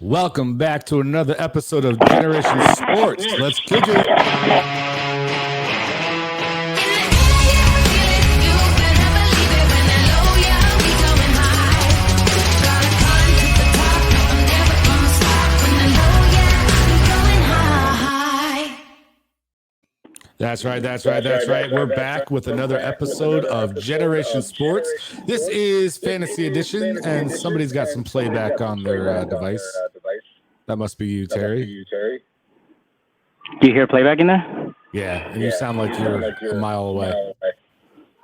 Welcome back to another episode of Generation Sports. Let's kick it. That's right. We're back with another episode of Generation Sports. This is Fantasy Edition, and somebody's got some playback on their device. That must be you, Terry. Do you hear playback in there? Yeah, and you sound like you're a mile away.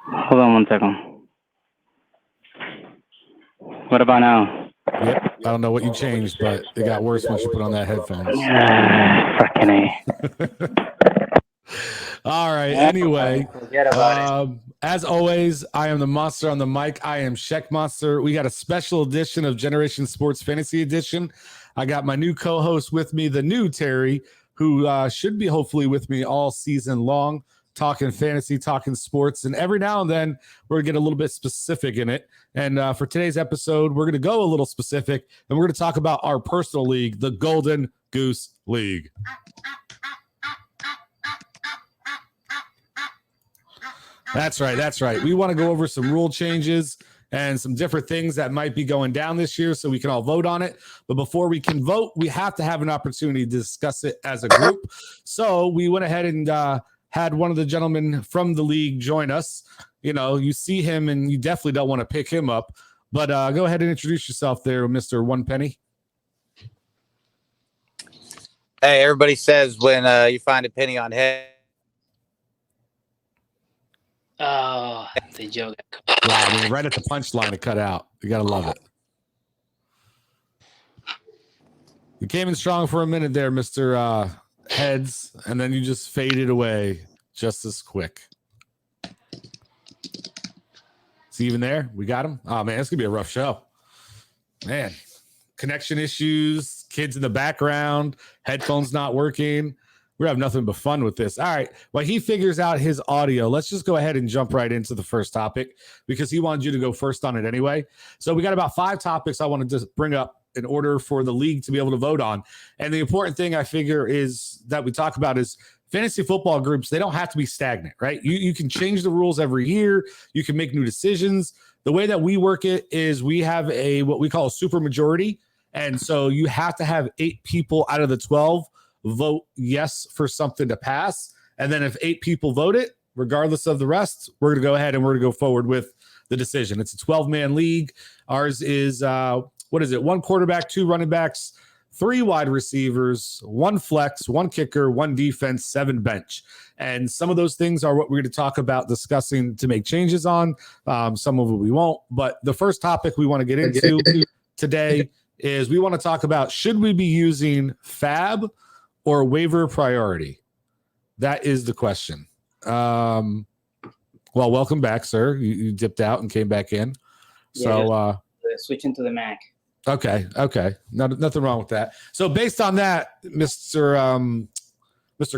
Hold on 1 second. What about now? Yep. I don't know what you changed, but it got worse once you put on that headphones. Fucking A. All right. Anyway, as always, I am the monster on the mic. I am Sheck Monster. We got a special edition of Generation Sports Fantasy Edition. I got my new co-host with me, the new Terry, who should be hopefully with me all season long, talking fantasy, talking sports. And every now and then, we're going to get a little bit specific in it. And for today's episode, we're going to go a little specific, and we're going to talk about our personal league, the Golden Goose League. That's right. We want to go over some rule changes and some different things that might be going down this year so we can all vote on it. But before we can vote, we have to have an opportunity to discuss it as a group. So we went ahead and had one of the gentlemen from the league join us. You know, you see him and you definitely don't want to pick him up. But go ahead and introduce yourself there, Mr. One Penny. Hey, everybody says when you find a penny on head. Oh, the joke. Wow, right at the punchline, it cut out. You got to love it. You came in strong for a minute there, Mr. Heads, and then you just faded away just as quick. Is he even there? We got him? Oh, man, it's going to be a rough show. Man, connection issues, kids in the background, headphones not working. We have nothing but fun with this. All right. While he figures out his audio, let's just go ahead and jump right into the first topic because he wanted you to go first on it anyway. So we got about 5 topics I wanted to bring up in order for the league to be able to vote on. And the important thing I figure is that we talk about is fantasy football groups. They don't have to be stagnant, right? You can change the rules every year. You can make new decisions. The way that we work it is we have what we call a super majority. And so you have to have 8 people out of the 12 vote yes for something to pass. And then if 8 people vote it, regardless of the rest, we're going to go ahead and we're going to go forward with the decision. It's a 12-man league. Ours is, 1 quarterback, 2 running backs, 3 wide receivers, 1 flex, 1 kicker, 1 defense, 7 bench. And some of those things are what we're going to talk about discussing to make changes on. Some of it we won't. But the first topic we want to get into today is we want to talk about, should we be using FAAB or waiver priority? That is the question. Well, welcome back, sir. You dipped out and came back in. So switching to the Mac. Okay. Nothing wrong with that. So based on that, Mr.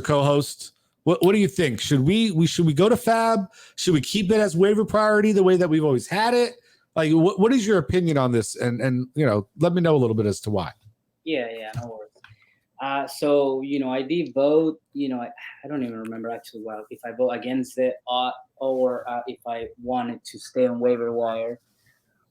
Co-host, what do you think? Should we go to FAAB? Should we keep it as waiver priority the way that we've always had it? Like, what is your opinion on this? And let me know a little bit as to why. Yeah, no worries. So, I did vote, I don't even remember actually if I vote against it or if I wanted to stay on waiver wire.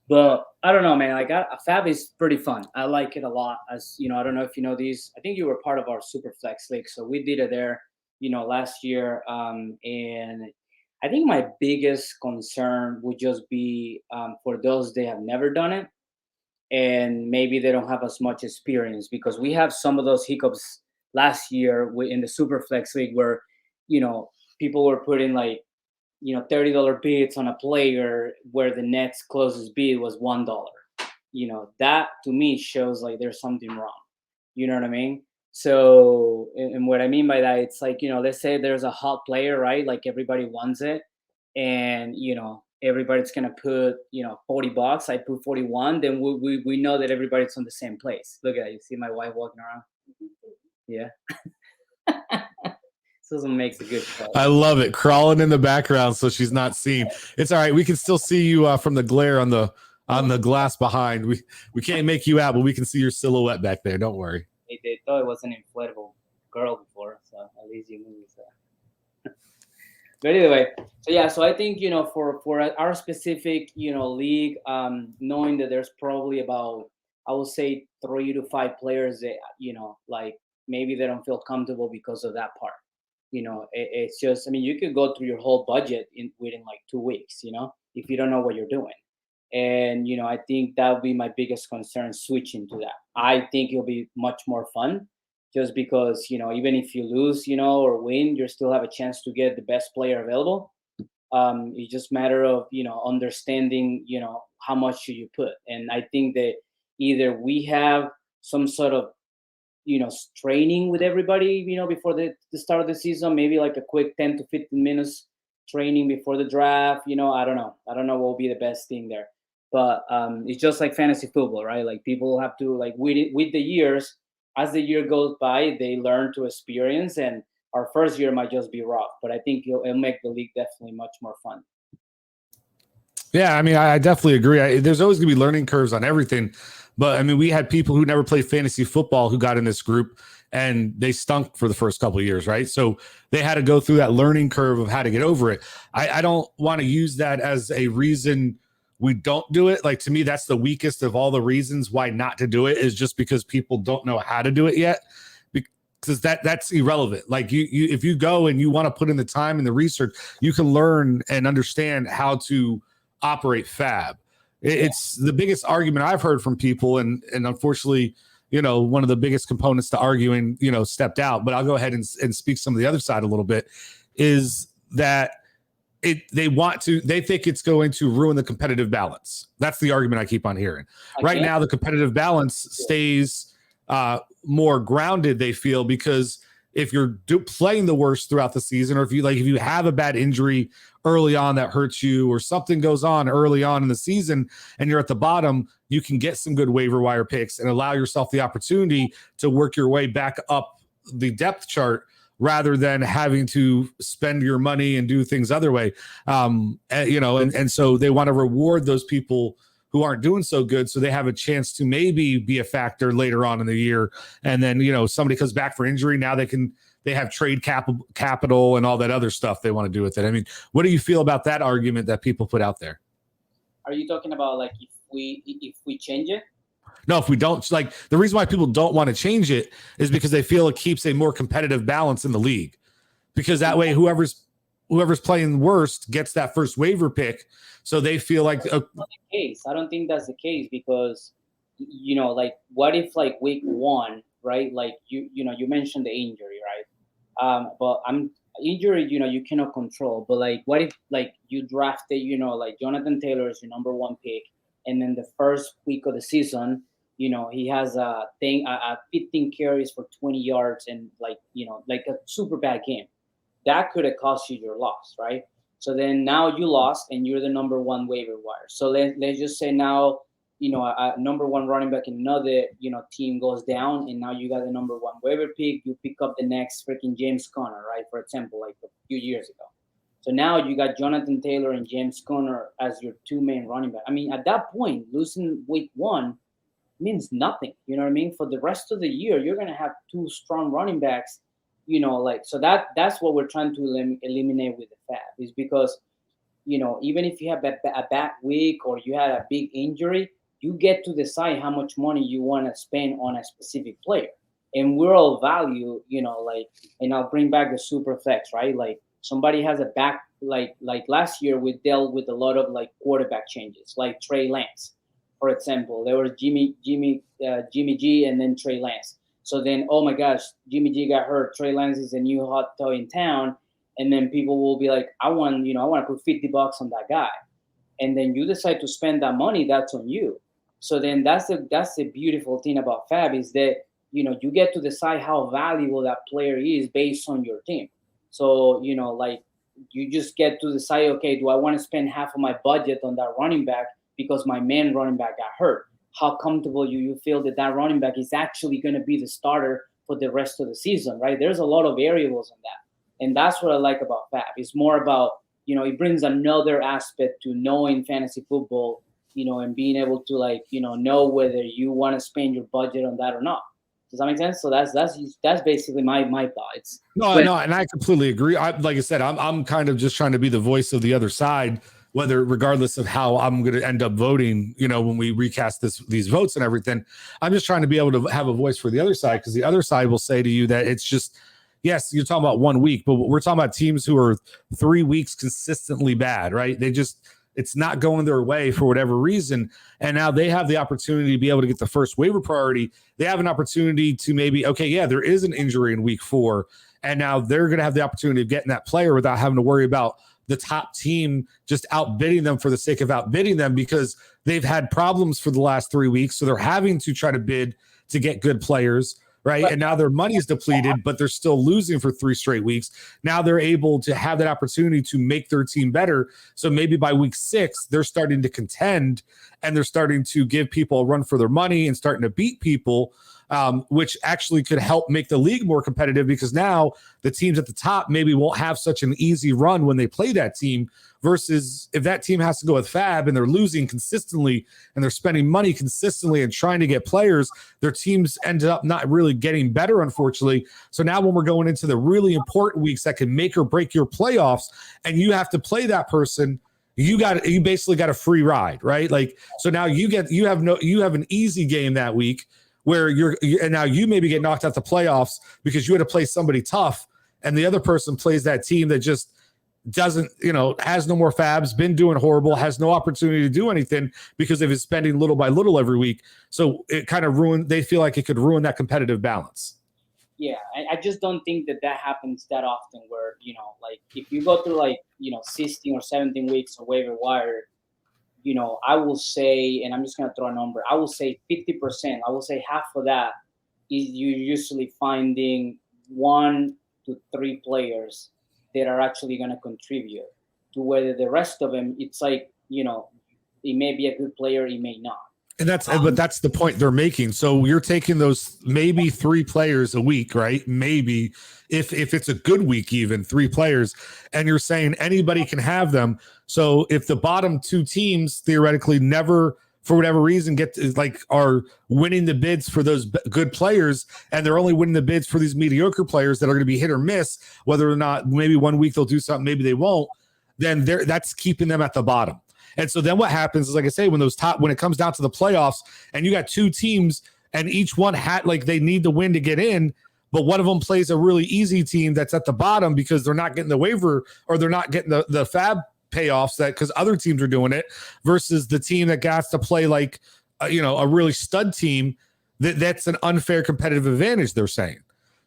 But I don't know, man. Like, FAAB is pretty fun. I like it a lot. As I don't know if you know these. I think you were part of our Super Flex League. So we did it there, last year. And I think my biggest concern would just be for those that have never done it. And maybe they don't have as much experience because we have some of those hiccups last year in the Super Flex League where, people were putting like, $30 bids on a player where the next closest bid was $1. That to me shows like there's something wrong. You know what I mean? So, and what I mean by that, it's like, let's say there's a hot player, right? Like everybody wants it. And, everybody's gonna put $40. I put 41. Then we know that everybody's on the same place. Look at that. You see my wife walking around. Yeah. Susan makes a good show. I love it. Crawling in the background so she's not seen. It's all right. We can still see you from the glare on the on the glass behind. We can't make you out, but we can see your silhouette back there. Don't worry. They thought it was an inflatable girl before, so at least you knew. So. But anyway, so I think for our specific league, knowing that there's probably about, I would say, 3 to 5 players that like maybe they don't feel comfortable because of that part. It's just, I mean, you could go through your whole budget within like 2 weeks, if you don't know what you're doing. And I think that would be my biggest concern, switching to that. I think it'll be much more fun, just because even if you lose or win, you still have a chance to get the best player available. It's just matter of understanding how much should you put. And I think that either we have some sort of training with everybody before the start of the season, maybe like a quick 10 to 15 minutes training before the draft. I don't know what will be the best thing there. But it's just like fantasy football, right? Like people have to, like, with the years, as the year goes by, they learn to experience, and our first year might just be rough, but I think it'll make the league definitely much more fun. Yeah, I mean, I definitely agree. There's always going to be learning curves on everything. But I mean, we had people who never played fantasy football who got in this group, and they stunk for the first couple of years, right? So they had to go through that learning curve of how to get over it. I don't want to use that as a reason we don't do it. Like, to me, that's the weakest of all the reasons why not to do it, is just because people don't know how to do it yet. Because that's irrelevant. Like, you if you go and you want to put in the time and the research, you can learn and understand how to operate FAAB. It's the biggest argument I've heard from people, and unfortunately, one of the biggest components to arguing, stepped out. But I'll go ahead and speak some of the other side a little bit, is that they think it's going to ruin the competitive balance. That's the argument I keep on hearing. Right now, the competitive balance stays more grounded, they feel, because if you're playing the worst throughout the season, or if you have a bad injury early on that hurts you, or something goes on early on in the season and you're at the bottom, you can get some good waiver wire picks and allow yourself the opportunity to work your way back up the depth chart, rather than having to spend your money and do things other way. And so they want to reward those people who aren't doing so good, so they have a chance to maybe be a factor later on in the year. And then, somebody comes back for injury, now they have trade capital and all that other stuff they want to do with it. I mean, what do you feel about that argument that people put out there? Are you talking about, like, if we change it? No, if we don't, like, the reason why people don't want to change it is because they feel it keeps a more competitive balance in the league, because that way whoever's playing worst gets that first waiver pick. So they feel like that's not the case. I don't think that's the case, because like, what if, like, week 1, right? Like, you mentioned the injury, right? But injury, you cannot control. But, like, what if, like, you drafted, like, Jonathan Taylor is your number 1 pick, and then the first week of the season, he has a 15 carries for 20 yards and, like a super bad game. That could have cost you your loss, right? So then now you lost and you're the number 1 waiver wire. So let's just say now, a number 1 running back in another, team goes down, and now you got the number 1 waiver pick. You pick up the next freaking James Conner, right? For example, like a few years ago. So now you got Jonathan Taylor and James Conner as your 2 main running back. I mean, at that point, losing week 1 means nothing. You know what I mean? For the rest of the year, you're going to have 2 strong running backs. So that's what we're trying to eliminate with the FAAB, is because, even if you have a bad week or you had a big injury, you get to decide how much money you want to spend on a specific player. And we're all value, and I'll bring back the super flex, right? Like, somebody has a back, like last year we dealt with a lot of, like, quarterback changes, like Trey Lance, for example. There was Jimmy G and then Trey Lance. So then, oh my gosh, Jimmy G got hurt. Trey Lance is a new hot toy in town. And then people will be like, I want to put $50 on that guy. And then you decide to spend that money, that's on you. So then that's the beautiful thing about FAAB, is that, you get to decide how valuable that player is based on your team. So, like, you just get to decide, okay, do I want to spend half of my budget on that running back because my main running back got hurt? How comfortable you feel that running back is actually going to be the starter for the rest of the season, right? There's a lot of variables in that. And that's what I like about FAAB. It's more about, it brings another aspect to knowing fantasy football, and being able to know whether you want to spend your budget on that or not. Does that make sense? So that's basically my thoughts. No, and I completely agree. Like I said, I'm kind of just trying to be the voice of the other side, regardless of how I'm going to end up voting. When we recast these votes and everything, I'm just trying to be able to have a voice for the other side, because the other side will say to you that it's just, yes, you're talking about 1 week, but we're talking about teams who are 3 weeks consistently bad, right? It's not going their way for whatever reason. And now they have the opportunity to be able to get the first waiver priority. They have an opportunity to maybe, okay, yeah, there is an injury in week 4. And now they're going to have the opportunity of getting that player without having to worry about the top team just outbidding them for the sake of outbidding them, because they've had problems for the last 3 weeks. So they're having to try to bid to get good players. Right. And now their money is depleted, but they're still losing for 3 straight weeks. Now they're able to have that opportunity to make their team better. So maybe by week 6, they're starting to contend, and they're starting to give people a run for their money and starting to beat people, which actually could help make the league more competitive, because now the teams at the top maybe won't have such an easy run when they play that team, versus if that team has to go with FAAB and they're losing consistently and they're spending money consistently and trying to get players, their teams ended up not really getting better, unfortunately. So now when we're going into the really important weeks that can make or break your playoffs, and you have to play that person, you basically got a free ride, right? Like, so now you have an easy game that week, where and now you maybe get knocked out the playoffs because you had to play somebody tough, and the other person plays that team that just doesn't, has no more FAABs, been doing horrible, has no opportunity to do anything because of his spending little by little every week. So it kind of they feel like it could ruin that competitive balance. Yeah, I just don't think that happens that often, where, if you go through 16 or 17 weeks of waiver wire, I will say, and I'm just going to throw a number, I will say 50%, I will say half of that is you usually finding 1 to 3 players that are actually going to contribute, to whether the rest of them, it's it may be a good player, it may not. And but that's the point they're making. So you're taking those maybe 3 players a week, right? Maybe if it's a good week, even 3 players, and you're saying anybody can have them. So if the bottom 2 teams theoretically never, for whatever reason, are winning the bids for those good players, and they're only winning the bids for these mediocre players that are going to be hit or miss, whether or not maybe 1 week they'll do something, maybe they won't, then that's keeping them at the bottom. And so then what happens is, like I say, when it comes down to the playoffs, and you got 2 teams, and each one they need to win to get in, but one of them plays a really easy team that's at the bottom because they're not getting the waiver, or they're not getting the FAAB payoffs because other teams are doing it, versus the team that got to play a really stud team, that's an unfair competitive advantage, they're saying.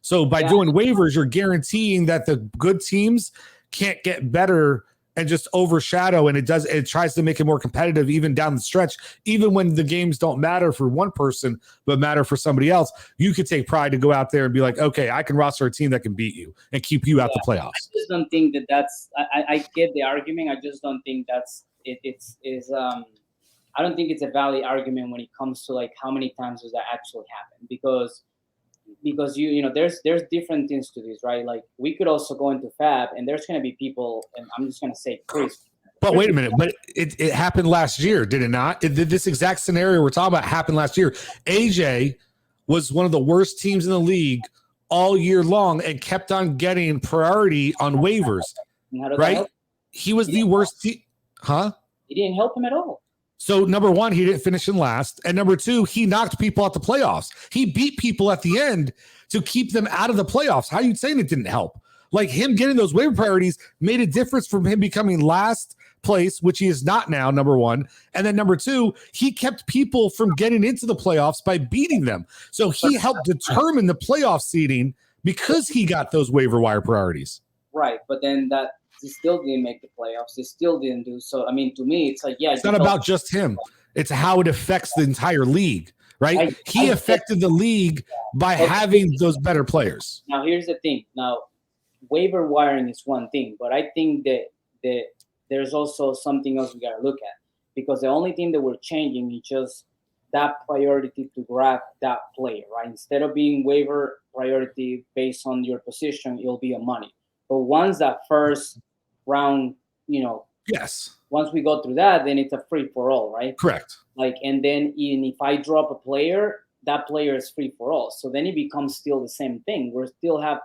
So by doing waivers, you're guaranteeing that the good teams can't get better and just overshadow, and it tries to make it more competitive even down the stretch, even when the games don't matter for one person but matter for somebody else. You could take pride to go out there and be like, okay, I can roster a team that can beat you and keep you out the playoffs. I just don't think that's I get the argument. I just don't think that's I don't think it's a valid argument when it comes to how many times does that actually happen, because there's different things to this, right? We could also go into FAAB, and there's going to be people, and I'm just going to say Chris. But wait a minute, but it happened last year, did it not? This exact scenario we're talking about happened last year. AJ was one of the worst teams in the league all year long and kept on getting priority on waivers, right? He was the worst team. Huh? It didn't help him at all. So number 1, he didn't finish in last. And number 2, he knocked people out the playoffs. He beat people at the end to keep them out of the playoffs. How are you saying it didn't help? Him getting those waiver priorities made a difference from him becoming last place, which he is not now, number 1. And then number 2, he kept people from getting into the playoffs by beating them. So he helped determine the playoff seeding because he got those waiver wire priorities. Right. But then he still didn't make the playoffs. He still didn't do so. I mean, to me, it's it's not about just him. It's how it affects the entire league, right? He affected the league by having those better players. Now, here's the thing. Now, waiver wiring is one thing, but I think that there's also something else we got to look at, because the only thing that we're changing is just that priority to grab that player, right? Instead of being waiver priority based on your position, it'll be on money. But once that first round, yes, once we go through that, then it's a free for all, right? Correct. Like, and then even if I drop a player, that player is free for all. So then it becomes still the same thing.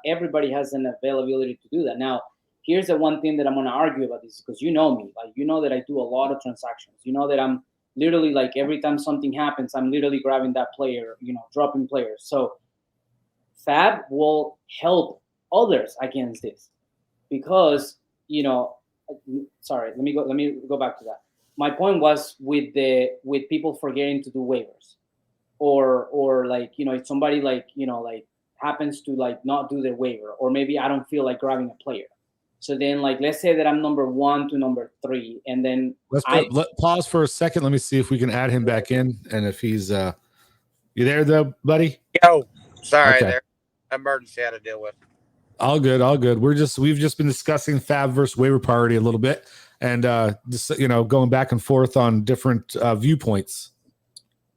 Everybody has an availability to do that. Now, here's the one thing that I'm going to argue about this, because you know me, like, you know that I do a lot of transactions. You know that I'm literally, like, every time something happens, I'm literally grabbing that player, dropping players. So FAAB will help others against this, because, sorry, let me go back to that. My point was with people forgetting to do waivers, or like, if somebody like happens to like not do their waiver, or maybe I don't feel like grabbing a player. So then, like, let's say that I'm number 1 to number 3, and then Let's pause for a second. Let me see if we can add him back in, and if he's you there though, buddy? Yo, sorry, Okay. there emergency I had to deal with. All good, all good. We've just been discussing FAAB versus waiver priority a little bit, and just going back and forth on different viewpoints.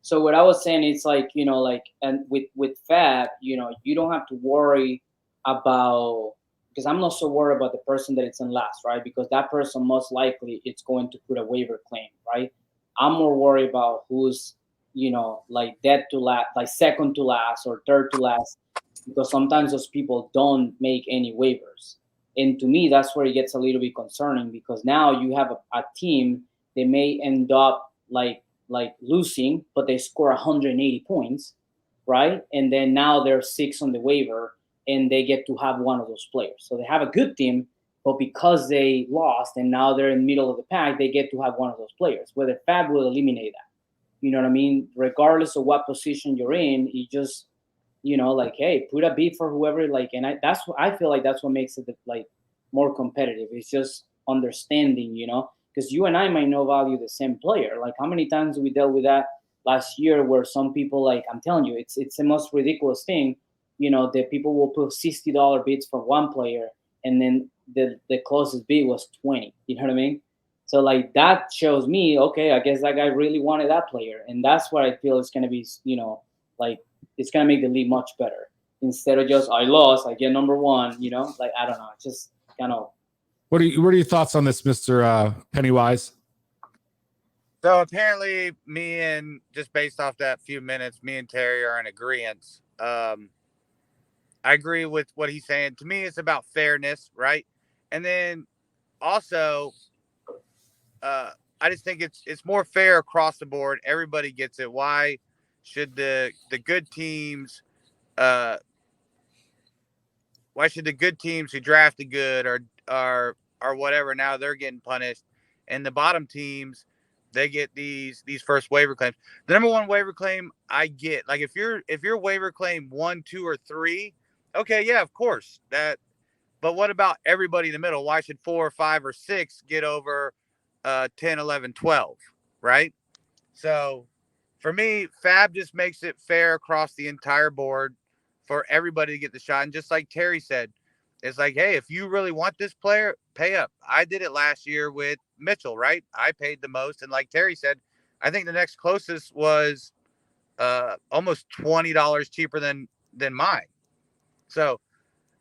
So what I was saying is, like, and with FAAB, you don't have to worry about, because I'm not so worried about the person that it's in last, right? Because that person most likely it's going to put a waiver claim, right? I'm more worried about who's, like dead to last, like second to last or third to last, because sometimes those people don't make any waivers. And to me, that's where it gets a little bit concerning, because now you have a team, they may end up like losing, but they score 180 points, right? And then now they're 6 on the waiver, and they get to have one of those players. So they have a good team, but because they lost and now they're in the middle of the pack, they get to have one of those players. Whether FAAB will eliminate that. You know what I mean? Regardless of what position you're in, you just, like, hey, put a bid for whoever, like, and I feel like that's what makes it like more competitive. It's just understanding, because you and I might not value the same player. Like, how many times we dealt with that last year, where some people, like, I'm telling you, it's the most ridiculous thing, that people will put $60 bids for one player, and then the closest bid was 20. You know what I mean? So, like, that shows me, okay, I guess that guy really wanted that player, and that's what I feel is going to be, like, it's going to make the league much better, instead of just, I lost, I get number 1. Like, I don't know, just kind of. What are your thoughts on this, Mr. Pennywise? So apparently, me and just based off that few minutes, me and Terry are in agreement. I agree with what he's saying. To me, it's about fairness, right? And then also, I just think it's more fair across the board. Everybody gets it. Why should the good teams? Why should the good teams who drafted good or whatever, now they're getting punished, and the bottom teams, they get these first waiver claims? The number 1 waiver claim I get, like, if your waiver claim 1, 2, or 3, okay, yeah, of course that. But what about everybody in the middle? Why should 4 or 5 or 6 get over 10, 11, 12, right? So for me, FAAB just makes it fair across the entire board for everybody to get the shot. And just like Terry said, it's like, hey, if you really want this player, pay up. I did it last year with Mitchell, right? I paid the most. And like Terry said, I think the next closest was almost $20 cheaper than mine. So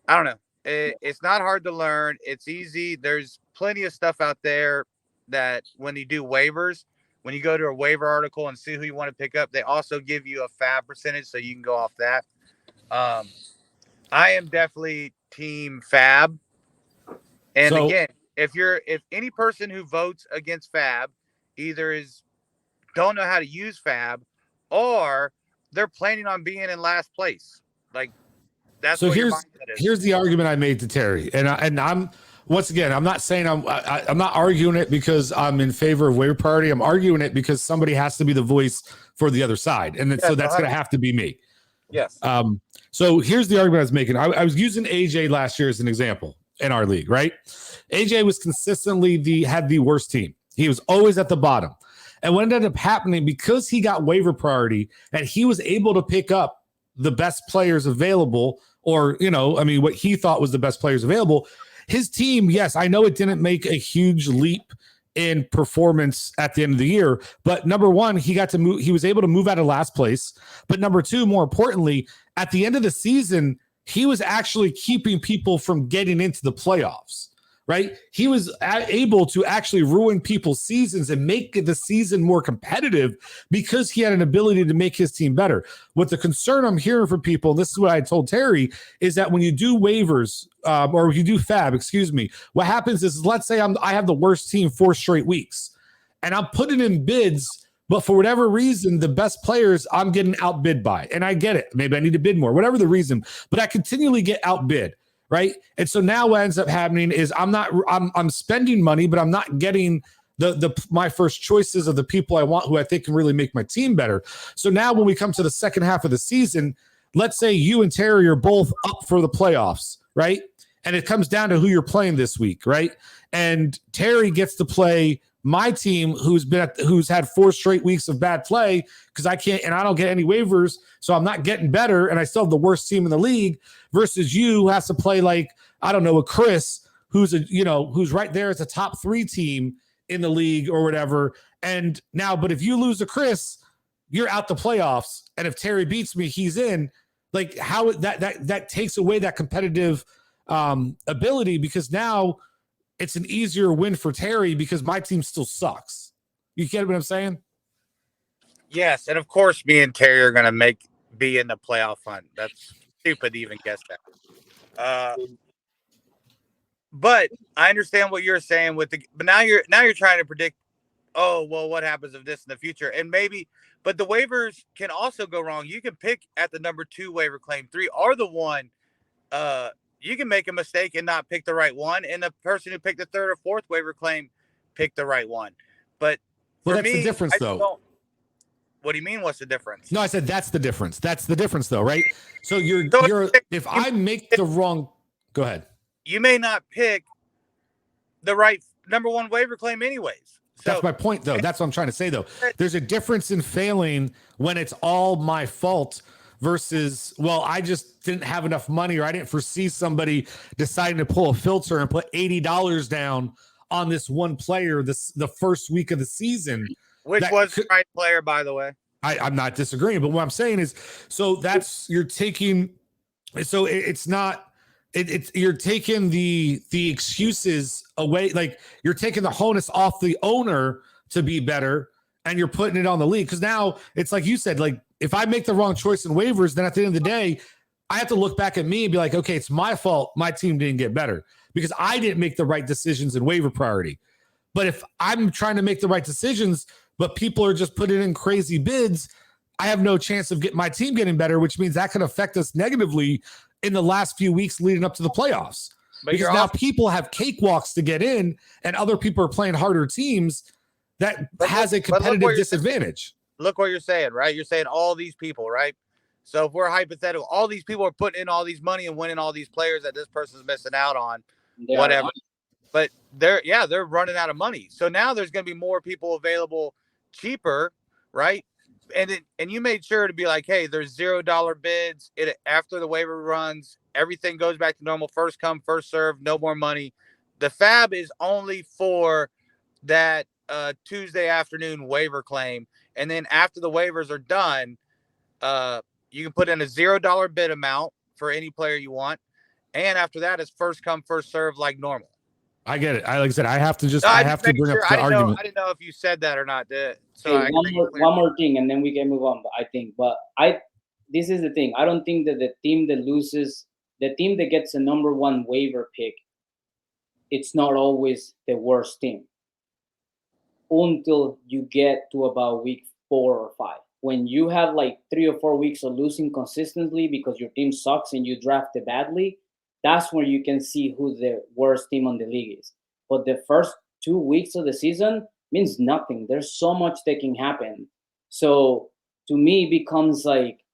I don't know. It's not hard to learn. It's easy. There's plenty of stuff out there that when you do waivers, when you go to a waiver article and see who you want to pick up, they also give you a FAAB percentage, so you can go off that. I am definitely team FAAB. And So, again, if any person who votes against FAAB either don't know how to use FAAB, or they're planning on being in last place, like, that's so what your mindset is. here's the argument I made to Terry, and I'm once again, I'm not saying I'm not arguing it because I'm in favor of waiver priority. I'm arguing it because somebody has to be the voice for the other side, and then, so that's going to have to be me. Yes. So here's the argument I was making. I was using AJ last year as an example in our league, right? AJ was consistently had the worst team. He was always at the bottom. And what ended up happening, because he got waiver priority and he was able to pick up the best players available, or, what he thought was the best players available, his team, yes, I know it didn't make a huge leap in performance at the end of the year, but number 1, he was able to move out of last place. But number 2, more importantly, at the end of the season, he was actually keeping people from getting into the playoffs. right? He was able to actually ruin people's seasons and make the season more competitive because he had an ability to make his team better. What the concern I'm hearing from people, and this is what I told Terry, is that when you do waivers or you do FAAB, excuse me, what happens is, let's say I have the worst team 4 straight weeks and I'm putting in bids, but for whatever reason, the best players I'm getting outbid by. And I get it. Maybe I need to bid more, whatever the reason, but I continually get outbid. Right. And so now what ends up happening is I'm spending money, but I'm not getting my first choices of the people I want who I think can really make my team better. So now when we come to the second half of the season, let's say you and Terry are both up for the playoffs, right? And it comes down to who you're playing this week, right? And Terry gets to play my team who's had 4 straight weeks of bad play because I don't get any waivers, so I'm not getting better, and I still have the worst team in the league, versus you who has to play like, I don't know, a Chris who's right there as a top 3 team in the league or whatever. And now, but if you lose to Chris, you're out the playoffs, and if Terry beats me, he's in. Like, how that takes away that competitive ability, because now it's an easier win for Terry because my team still sucks. You get what I'm saying? Yes, and of course, me and Terry are going to be in the playoff hunt. That's stupid to even guess that. But I understand what you're saying but now you're trying to predict. Oh, well, what happens if this in the future? And maybe, but the waivers can also go wrong. You can pick at the number 2 waiver claim 3 or the 1. You can make a mistake and not pick the right one, and the person who picked the 3rd or 4th waiver claim picked the right one. But that's the difference, though. What do you mean? What's the difference? No, I said that's the difference. That's the difference, though, right? So if I make the wrong, go ahead. You may not pick the right number 1 waiver claim, anyways. So, that's my point, though. That's what I'm trying to say, though. There's a difference in failing when it's all my fault versus, well, I just didn't have enough money, or I didn't foresee somebody deciding to pull a filter and put $80 down on this one player the first week of the season. Which was the right player, by the way. I'm not disagreeing, but what I'm saying is, so that's, you're taking, so it's not, you're taking the excuses away. Like, you're taking the onus off the owner to be better, and you're putting it on the league. Because now it's like you said, like, if I make the wrong choice in waivers, then at the end of the day, I have to look back at me and be like, okay, it's my fault my team didn't get better because I didn't make the right decisions in waiver priority. But if I'm trying to make the right decisions, but people are just putting in crazy bids, I have no chance of my team getting better, which means that can affect us negatively in the last few weeks leading up to the playoffs. But because now people have cakewalks to get in, and other people are playing harder teams. That has a competitive disadvantage. Look what you're saying, right? You're saying all these people, right? So if we're hypothetical, all these people are putting in all these money and winning all these players that this person's missing out on, whatever. But they're running out of money. So now there's going to be more people available cheaper, right? And you made sure to be like, hey, there's $0 bids. After the waiver runs, everything goes back to normal. First come, first serve, no more money. The FAAB is only for that Tuesday afternoon waiver claim. And then after the waivers are done, you can put in a $0 bid amount for any player you want. And after that, it's first come, first serve like normal. I get it. Like I said, I have to bring up the argument. I didn't know if you said that or not. One more thing, and then we can move on. I think, but this is the thing. I don't think that the team that loses, the team that gets a number 1 waiver pick, it's not always the worst team until you get to about week 4 or 5. When you have like 3 or 4 weeks of losing consistently because your team sucks and you drafted badly, that's where you can see who the worst team on the league is. But the first 2 weeks of the season means nothing. There's so much that can happen. So to me, it becomes like,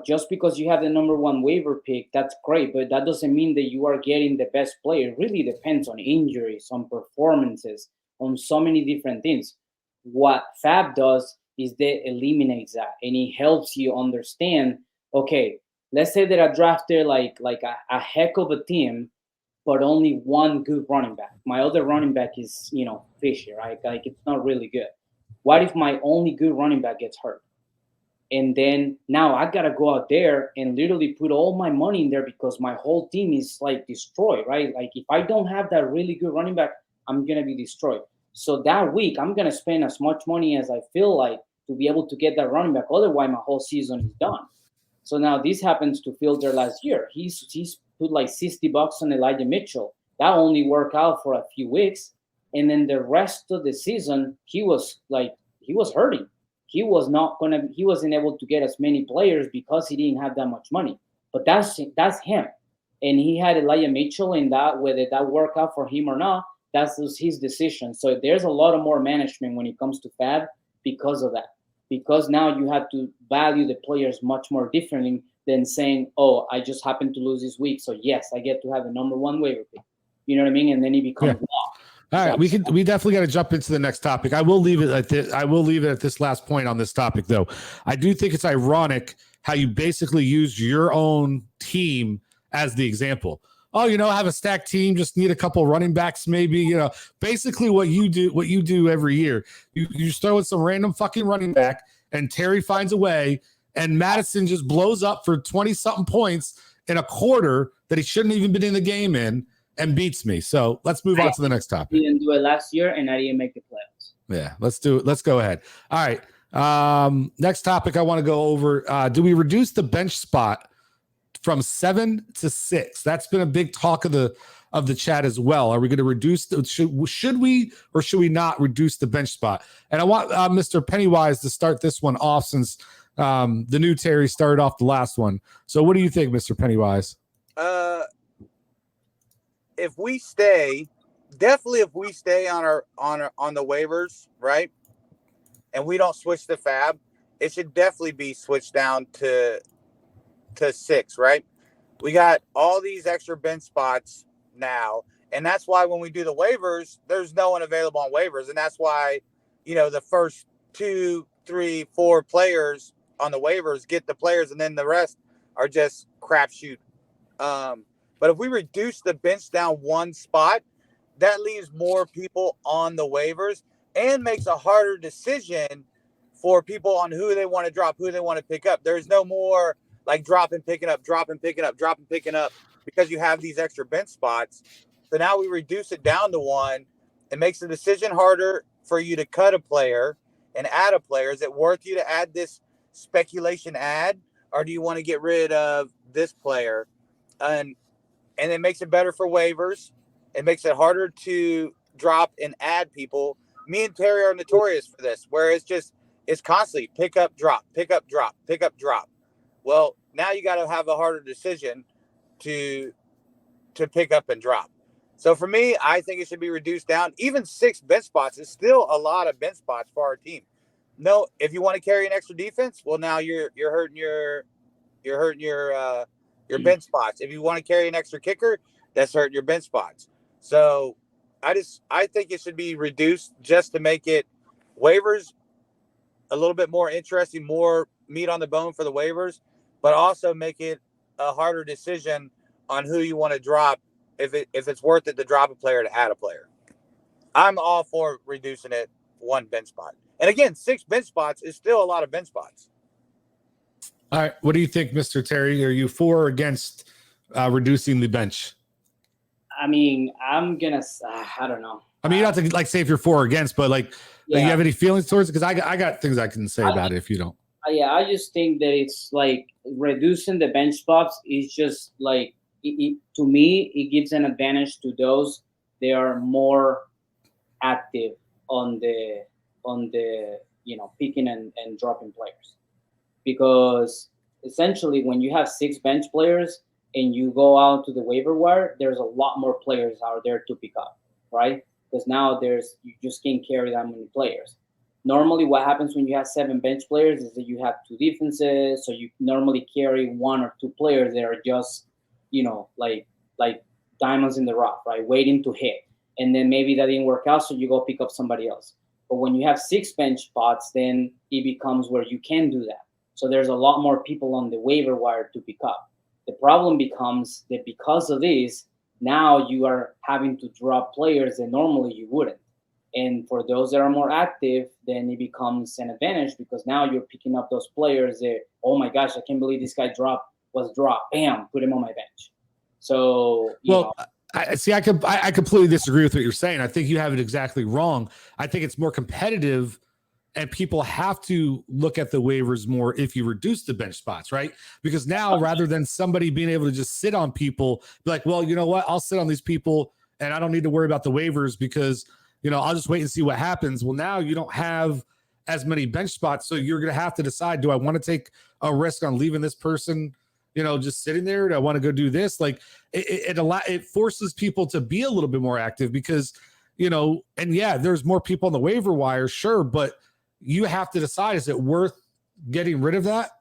just because you have the number 1 waiver pick, that's great, but that doesn't mean that you are getting the best player. It really depends on injuries, on performances, on so many different things. What FAAB does is they eliminates that, and it helps you understand, okay, let's say that I drafted like a heck of a team, but only 1 good running back. My other running back is, fishy, right? Like, it's not really good. What if my only good running back gets hurt? And then now I gotta go out there and literally put all my money in there because my whole team is like destroyed, right? Like if I don't have that really good running back, I'm gonna be destroyed. So that week I'm gonna spend as much money as I feel like to be able to get that running back. Otherwise, my whole season is done. So now this happens to Fielder last year. He's put like $60 on Elijah Mitchell. That only worked out for a few weeks, and then the rest of the season he was hurting. He wasn't able to get as many players because he didn't have that much money. But that's him, and he had Elijah Mitchell in that. Whether that worked out for him or not, that's his decision. So there's a lot of more management when it comes to FAAB because of that. Because now you have to value the players much more differently than saying, "Oh, I just happened to lose this week, so yes, I get to have the number one waiver pick." You know what I mean? And then it becomes law. All right, we definitely got to jump into the next topic. I will leave it at this last point on this topic, though. I do think it's ironic how you basically used your own team as the example. Oh, I have a stacked team, just need a couple running backs, maybe. Basically what you do every year. You just throw in some random fucking running back, and Terry finds a way, and Madison just blows up for 20-something points in a quarter that he shouldn't even been in the game in, and beats me. So let's move on to the next topic. Didn't do it last year, and I didn't make the playoffs. Yeah, let's do it. Let's go ahead. All right. Next topic I want to go over. Do we reduce the bench spot from 7 to 6? That's been a big talk of the chat as well. Are we going to reduce? Should we or should we not reduce the bench spot? And I want Mr. Pennywise to start this one off since the new Terry started off the last one. So what do you think, Mr. Pennywise? If we stay on the waivers, right, and we don't switch to FAAB, it should definitely be switched down to 6, right? We got all these extra bench spots now, and that's why when we do the waivers, there's no one available on waivers, and that's why the first 2, 3, 4 players on the waivers get the players, and then the rest are just crapshoot. But if we reduce the bench down one spot, that leaves more people on the waivers and makes a harder decision for people on who they want to drop, who they want to pick up. There's no more like dropping, picking up, because you have these extra bench spots. So now we reduce it down to 1. It makes the decision harder for you to cut a player and add a player. Is it worth you to add this speculation ad, or do you want to get rid of this player? And it makes it better for waivers. It makes it harder to drop and add people. Me and Terry are notorious for this, where it's constantly pick up, drop, pick up, drop, pick up, drop. Well, now you got to have a harder decision to pick up and drop. So for me, I think it should be reduced down. Even 6 bench spots is still a lot of bench spots for our team. No, if you want to carry an extra defense, well, now you're hurting your bench spots. If you want to carry an extra kicker, that's hurting your bench spots. So I think it should be reduced just to make it waivers a little bit more interesting, more meat on the bone for the waivers, but also make it a harder decision on who you want to drop if it's worth it to drop a player to add a player. I'm all for reducing it 1 bench spot. And again, 6 bench spots is still a lot of bench spots. All right. What do you think, Mr. Terry? Are you for or against reducing the bench? I mean, I'm gonna. I don't know. I mean, you don't have to say if you're for or against, but do you have any feelings towards it? Because I got things I can say about it if you don't. Yeah, I just think that it's like reducing the bench spots is just like to me, it gives an advantage to those they are more active on the picking and dropping players, because essentially when you have 6 bench players and you go out to the waiver wire, there's a lot more players out there to pick up, right? Because now you just can't carry that many players. Normally what happens when you have 7 bench players is that you have 2 defenses, so you normally carry 1 or 2 players that are just, like diamonds in the rough, right? Waiting to hit. And then maybe that didn't work out, so you go pick up somebody else. But when you have 6 bench spots, then it becomes where you can do that. So there's a lot more people on the waiver wire to pick up. The problem becomes that because of this, now you are having to drop players that normally you wouldn't. And for those that are more active, then it becomes an advantage because now you're picking up those players that, oh my gosh, I can't believe this guy was dropped. Bam, put him on my bench. So, you know. I completely disagree with what you're saying. I think you have it exactly wrong. I think it's more competitive, and people have to look at the waivers more if you reduce the bench spots, right? Because now, rather than somebody being able to just sit on people, be like, well, you know what? I'll sit on these people and I don't need to worry about the waivers because, you know, I'll just wait and see what happens. Well, now you don't have as many bench spots. So you're going to have to decide, do I want to take a risk on leaving this person, you know, just sitting there? Do I want to go do this? Like it forces people to be a little bit more active because, you know, and yeah, there's more people on the waiver wire, sure, but you have to decide, is it worth getting rid of that,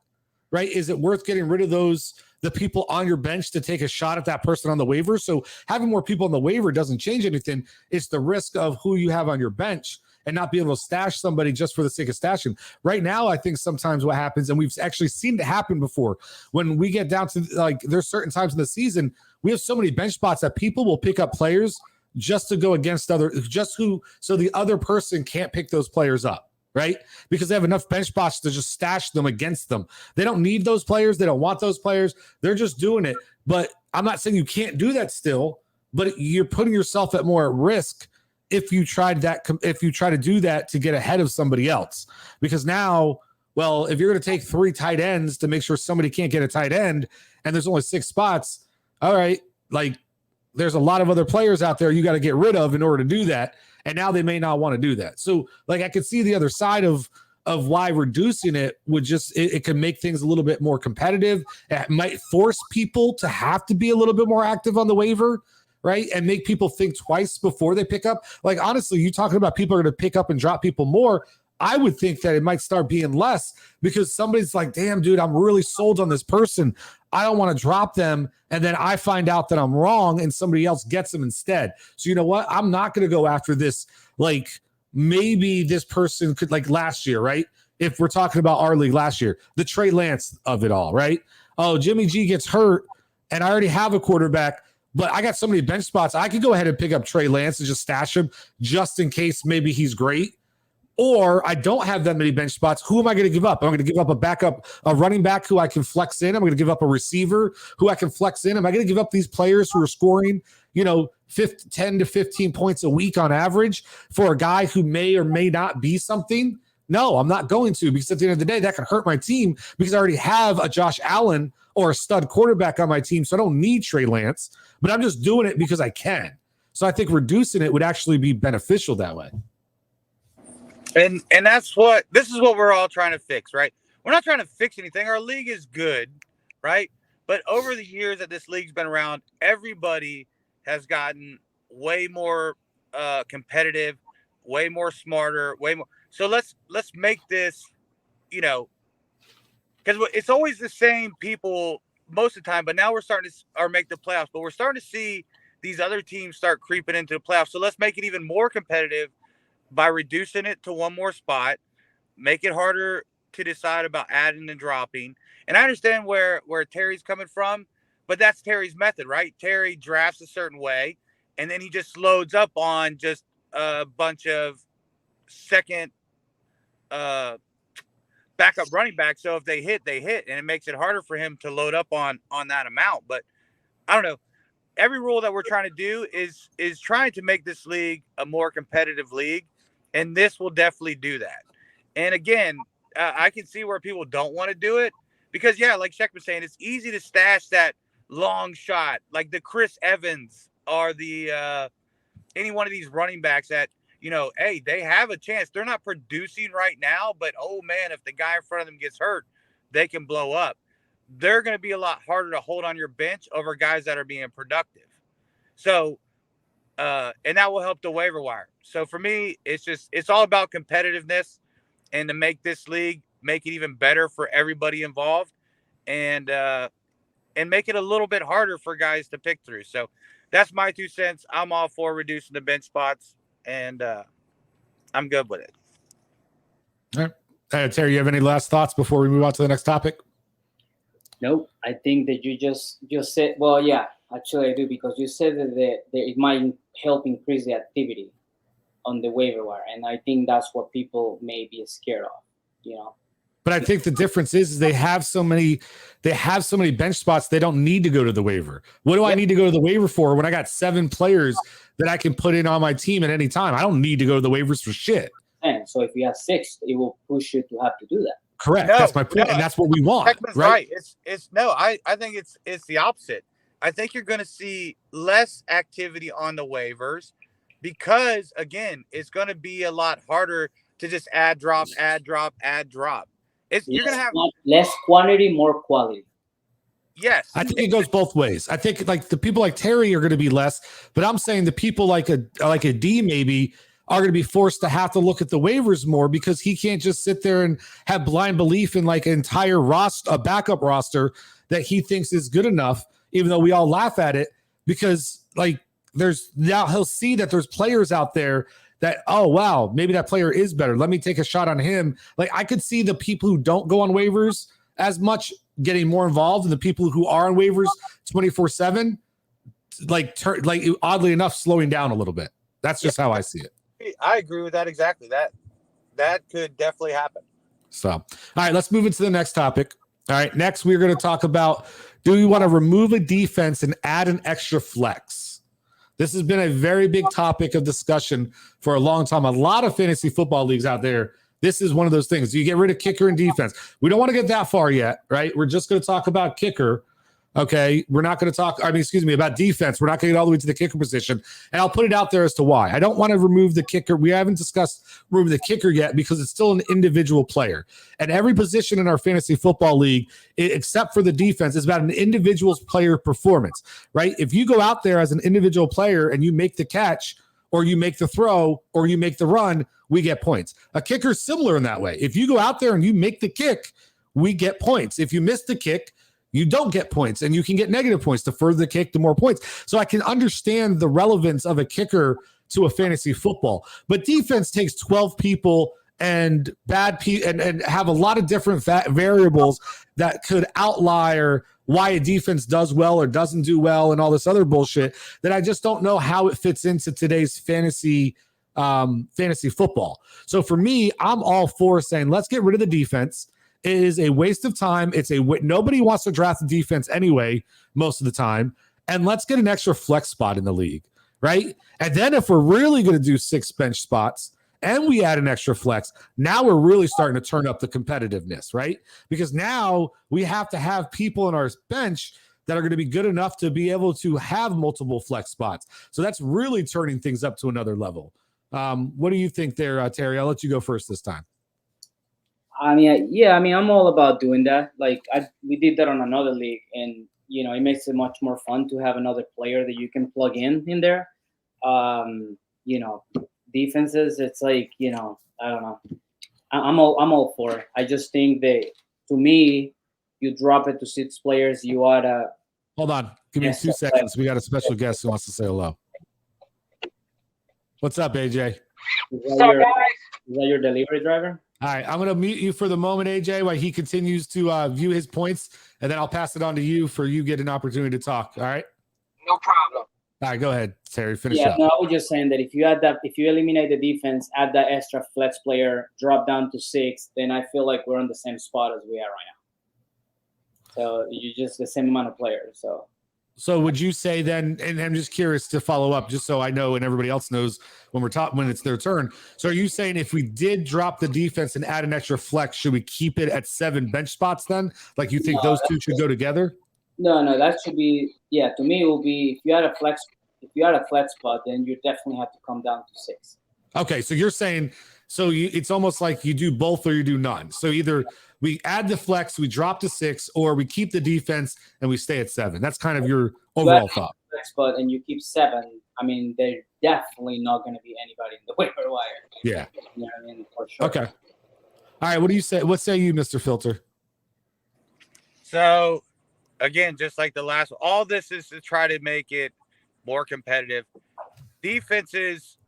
right? Is it worth getting rid of the people on your bench to take a shot at that person on the waiver? So having more people on the waiver doesn't change anything. It's the risk of who you have on your bench and not be able to stash somebody just for the sake of stashing. Right now, I think sometimes what happens, and we've actually seen it happen before, when we get down to like, there's certain times in the season, we have so many bench spots that people will pick up players just to go against so the other person can't pick those players up. Right? Because they have enough bench spots to just stash them against them. They don't need those players. They don't want those players. They're just doing it. But I'm not saying you can't do that still, but you're putting yourself at more risk if you try to do that to get ahead of somebody else. Because now, well, if you're going to take 3 tight ends to make sure somebody can't get a tight end and there's only 6 spots, all right, like there's a lot of other players out there you got to get rid of in order to do that. And now they may not want to do that. So like I could see the other side of why reducing it would just, it can make things a little bit more competitive. It might force people to have to be a little bit more active on the waiver, right? And make people think twice before they pick up. Like, honestly, you talking about people are going to pick up and drop people more. I would think that it might start being less because somebody's like, damn, dude, I'm really sold on this person. I don't want to drop them. And then I find out that I'm wrong and somebody else gets them instead. So you know what? I'm not going to go after this. Like maybe this person could, like last year, right? If we're talking about our league last year, the Trey Lance of it all, right? Oh, Jimmy G gets hurt and I already have a quarterback, but I got so many bench spots. I could go ahead and pick up Trey Lance and just stash him just in case maybe he's great. Or I don't have that many bench spots. Who am I going to give up? I'm going to give up a running back who I can flex in. I'm going to give up a receiver who I can flex in. Am I going to give up these players who are scoring, 10 to 15 points a week on average for a guy who may or may not be something? No, I'm not going to, because at the end of the day, that can hurt my team because I already have a Josh Allen or a stud quarterback on my team. So I don't need Trey Lance, but I'm just doing it because I can. So I think reducing it would actually be beneficial that way. And this is what we're all trying to fix, right? We're not trying to fix anything. Our league is good, right? But over the years that this league's been around, everybody has gotten way more competitive, way more smarter, way more. So let's make this, because it's always the same people most of the time. But now we're starting to make the playoffs. But we're starting to see these other teams start creeping into the playoffs. So let's make it even more competitive by reducing it to one more spot, make it harder to decide about adding and dropping. And I understand where Terry's coming from, but that's Terry's method, right? Terry drafts a certain way, and then he just loads up on just a bunch of second backup running backs. So if they hit, they hit, and it makes it harder for him to load up on that amount. But I don't know. Every rule that we're trying to do is trying to make this league a more competitive league. And this will definitely do that. And again, I can see where people don't want to do it because, yeah, like Shek was saying, it's easy to stash that long shot, like the Chris Evans or the any one of these running backs that, hey, they have a chance. They're not producing right now, but, oh, man, if the guy in front of them gets hurt, they can blow up. They're going to be a lot harder to hold on your bench over guys that are being productive. So, and that will help the waiver wire. So for me, it's all about competitiveness and to make this league, make it even better for everybody involved and make it a little bit harder for guys to pick through. So that's my 2 cents. I'm all for reducing the bench spots and I'm good with it. All right. Terry, you have any last thoughts before we move on to the next topic? Nope. I think that you just said, well, yeah, actually I do, because you said that it might help increase the activity. on the waiver wire, and I think that's what people may be scared of. But I think the difference is they have so many bench spots. They don't need to go to the waiver. What do I need to go to the waiver for when I got 7 players that I can put in on my team at any time? I don't need to go to the waivers for shit. And so if you have 6, it will push you to have to do that. Correct. That's my point, and that's what we want. Heckman's right. I think it's the opposite. I think you're going to see less activity on the waivers because, again, it's going to be a lot harder to just add, drop. You're going to have less quantity, more quality. Yes. I think it goes both ways. I think like the people like Terry are going to be less, but I'm saying the people like a D maybe are going to be forced to have to look at the waivers more because he can't just sit there and have blind belief in like an entire roster, a backup roster that he thinks is good enough, even though we all laugh at it because like now he'll see that there's players out there that, oh, wow, maybe that player is better. Let me take a shot on him. Like I could see the people who don't go on waivers as much getting more involved and the people who are on waivers 24/7, like oddly enough, slowing down a little bit. That's just how I see it. I agree with that exactly. That could definitely happen. So, all right, let's move into the next topic. All right, next we're going to talk about, do we want to remove a defense and add an extra flex? This has been a very big topic of discussion for a long time. A lot of fantasy football leagues out there, this is one of those things. Do you get rid of kicker and defense? We don't want to get that far yet, right? We're just going to talk about kicker. Okay, we're not going to talk, about defense. We're not going to get all the way to the kicker position. And I'll put it out there as to why. I don't want to remove the kicker. We haven't discussed removing the kicker yet because it's still an individual player. And every position in our fantasy football league, except for the defense, is about an individual player performance, right? If you go out there as an individual player and you make the catch or you make the throw or you make the run, we get points. A kicker is similar in that way. If you go out there and you make the kick, we get points. If you miss the kick, you don't get points, and you can get negative points. The further the kick, the more points. So I can understand the relevance of a kicker to a fantasy football. But defense takes 12 people and and have a lot of different variables that could outlier why a defense does well or doesn't do well and all this other bullshit that I just don't know how it fits into today's fantasy football. So for me, I'm all for saying, let's get rid of the defense. It is a waste of time. Nobody wants to draft the defense anyway, most of the time. And let's get an extra flex spot in the league, right? And then if we're really going to do 6 bench spots and we add an extra flex, now we're really starting to turn up the competitiveness, right? Because now we have to have people in our bench that are going to be good enough to be able to have multiple flex spots. So that's really turning things up to another level. What do you think there, Terry? I'll let you go first this time. I'm all about doing that. Like we did that on another league, and it makes it much more fun to have another player that you can plug in there. Defenses, it's like I don't know. I'm all for it. I just think that to me, you drop it to 6 players, you ought to. Hold on, give me 2 seconds. We got a special guest who wants to say hello. What's up, AJ? Is that your delivery driver? All right, I'm going to mute you for the moment, AJ, while he continues to view his points, and then I'll pass it on to you for you get an opportunity to talk. All right? No problem. All right, go ahead, Terry. Finish up. No, I was just saying that if you eliminate the defense, add that extra flex player, drop down to 6, then I feel like we're on the same spot as we are right now. So you just the same amount of players. So would you say then, and I'm just curious to follow up, just so I know and everybody else knows when it's their turn. So are you saying if we did drop the defense and add an extra flex, should we keep it at 7 bench spots then? Like you think those two should go together? No, that should be, to me it will be, if you had a flex spot, then you definitely have to come down to 6. Okay, so you're saying, it's almost like you do both or you do none. So either we add the flex, we drop to 6, or we keep the defense and we stay at 7. That's kind of your overall thought. Flex spot and you keep 7. I mean, they're definitely not going to be anybody in the waiver wire. Yeah. You know what I mean? For sure. Okay. All right. What do you say? What say you, Mr. Filter? So, again, just like the last one, all this is to try to make it more competitive. Defenses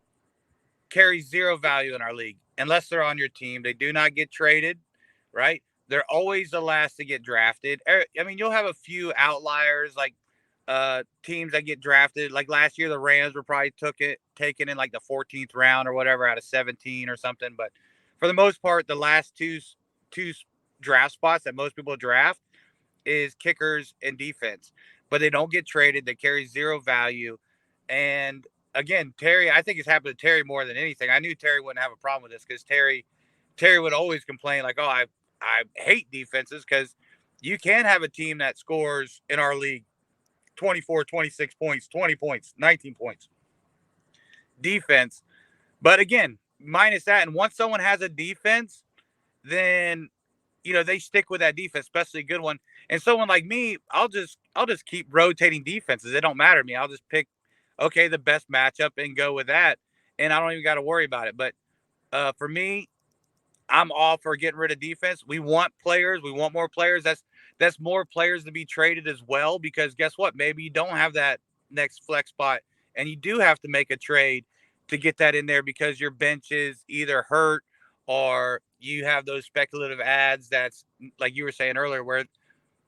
carry 0 value in our league unless they're on your team. They do not get traded, right? They're always the last to get drafted. I mean, you'll have a few outliers like teams that get drafted. Like last year, the Rams were probably taken in like the 14th round or whatever out of 17 or something. But for the most part, the last two draft spots that most people draft is kickers and defense. But they don't get traded. They carry zero value. And again, Terry, I think it's happened to Terry more than anything. I knew Terry wouldn't have a problem with this because Terry would always complain like, oh, I hate defenses because you can have a team that scores in our league 24, 26 points, 20 points, 19 points. Defense. But again, minus that. And once someone has a defense, then, they stick with that defense, especially a good one. And someone like me, I'll just keep rotating defenses. It don't matter to me. I'll just pick, the best matchup and go with that. And I don't even got to worry about it. But for me, I'm all for getting rid of defense. We want players. We want more players. That's more players to be traded as well, because guess what? Maybe you don't have that next flex spot and you do have to make a trade to get that in there because your bench is either hurt or you have those speculative ads that's like you were saying earlier where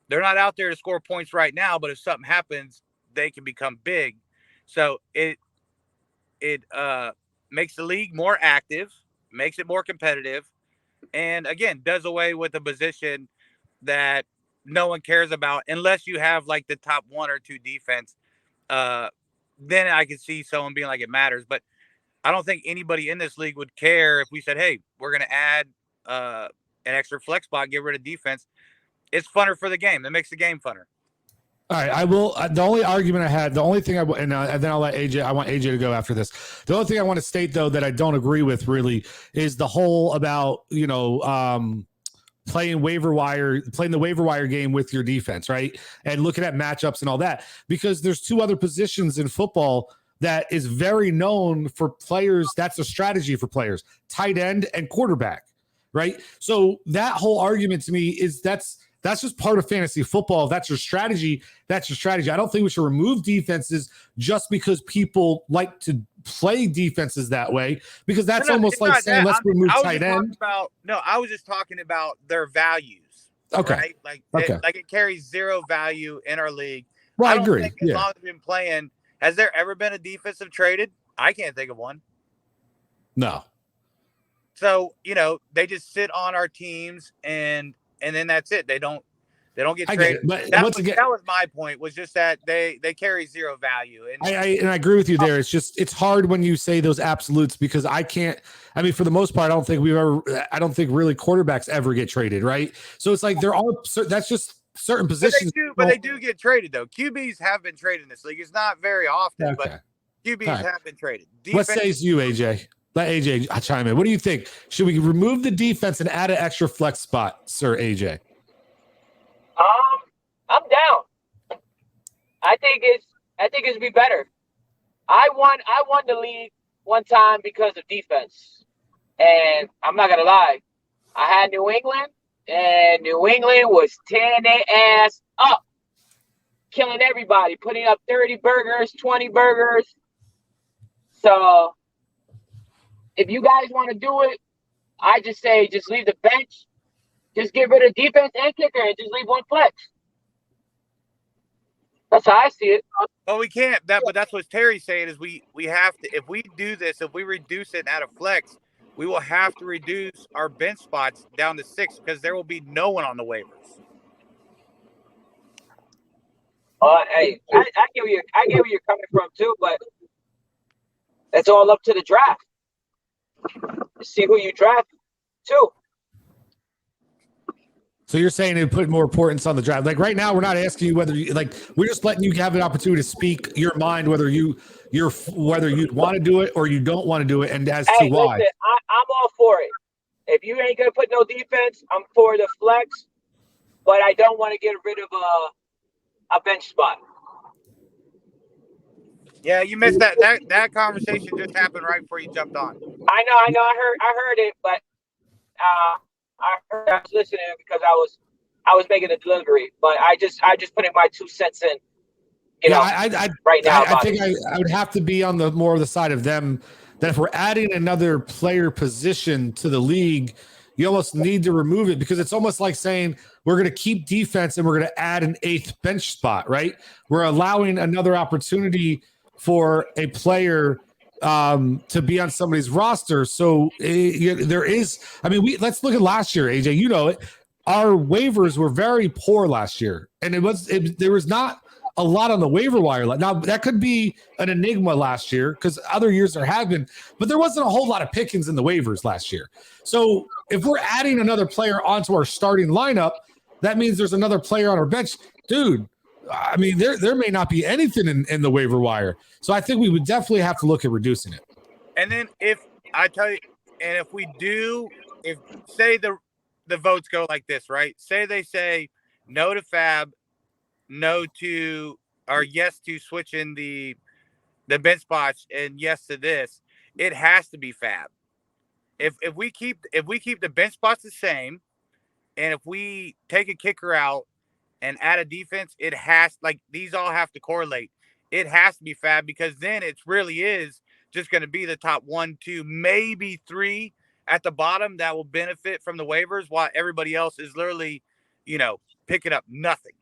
they're not out there to score points right now, but if something happens, they can become big. So it makes the league more active, makes it more competitive, and again, does away with a position that no one cares about unless you have like the top 1 or 2 defense. Then I could see someone being like it matters, but I don't think anybody in this league would care if we said, hey, we're going to add an extra flex spot, get rid of defense. It's funner for the game. It makes the game funner. All right, I will. The only argument I had, the only thing and then I'll let AJ. I want AJ to go after this. The only thing I want to state though that I don't agree with really is the whole about playing the waiver wire game with your defense, right? And looking at matchups and all that, because there's 2 other positions in football that is very known for players. That's a strategy for players: tight end and quarterback, right? So that whole argument to me is that's just part of fantasy football. If that's your strategy, that's your strategy. I don't think we should remove defenses just because people like to play defenses that way, because that's almost like saying, let's remove tight end. I was just talking about their values. Okay. Right? It carries zero value in our league. Well, I agree. As long as we've been playing, has there ever been a defensive traded? I can't think of one. No. So, they just sit on our teams and then that's it. They don't get traded. But that was my point, was just that they carry zero value. And I agree with you there. It's hard when you say those absolutes, because for the most part, I don't think really quarterbacks ever get traded, right? So it's like that's just certain positions. But they do get traded though. QBs have been traded in this league. It's not very often, but QBs have been traded. What says you, AJ? Let AJ chime in. What do you think? Should we remove the defense and add an extra flex spot, Sir AJ? I'm down. I think it'd be better. I won the league one time because of defense, and I'm not gonna lie. I had New England, and New England was tearing their ass up, killing everybody, putting up 30 burgers, 20 burgers. So if you guys want to do it, I just say just leave the bench, just get rid of defense and kicker, and just leave one flex. That's how I see it. Well, we can't. But that's what Terry's saying is we have to. If we do this, if we reduce it and add a flex, we will have to reduce our bench spots down to 6 because there will be no one on the waivers. Hey, I get where you're coming from too, but it's all up to the draft. See who you draft too. So you're saying it put more importance on the draft. Like right now, we're not asking you whether we're just letting you have an opportunity to speak your mind, whether you'd want to do it or you don't want to do it, and as to why. Listen, I'm all for it. If you ain't gonna put no defense, I'm for the flex, but I don't want to get rid of a bench spot. Yeah, you missed that. That conversation just happened right before you jumped on. I know. I heard it, but I was listening because I was making a delivery, but I just putting my 2 cents in. Right now. I think I would have to be on the more of the side of them that if we're adding another player position to the league, you almost need to remove it because it's almost like saying we're going to keep defense and we're going to add an 8th bench spot, right? We're allowing another opportunity for a player to be on somebody's roster. So there is, I mean, let's look at last year, AJ, you know it. Our waivers were very poor last year, and there was not a lot on the waiver wire. Now that could be an enigma last year because other years there have been, but there wasn't a whole lot of pickings in the waivers last year. So if we're adding another player onto our starting lineup, that means there's another player on our bench, dude. I mean, there may not be anything in the waiver wire. So I think we would definitely have to look at reducing it. And then if we do, if say the votes go like this, right? Say they say no to FAAB, no to, or yes to switching the bench spots, and yes to this. It has to be FAAB. If we keep the bench spots the same, and if we take a kicker out and add a defense, it has, like, these all have to correlate. It has to be FAAB because then it really is just going to be the top 1, 2, maybe 3 at the bottom that will benefit from the waivers while everybody else is literally, picking up nothing.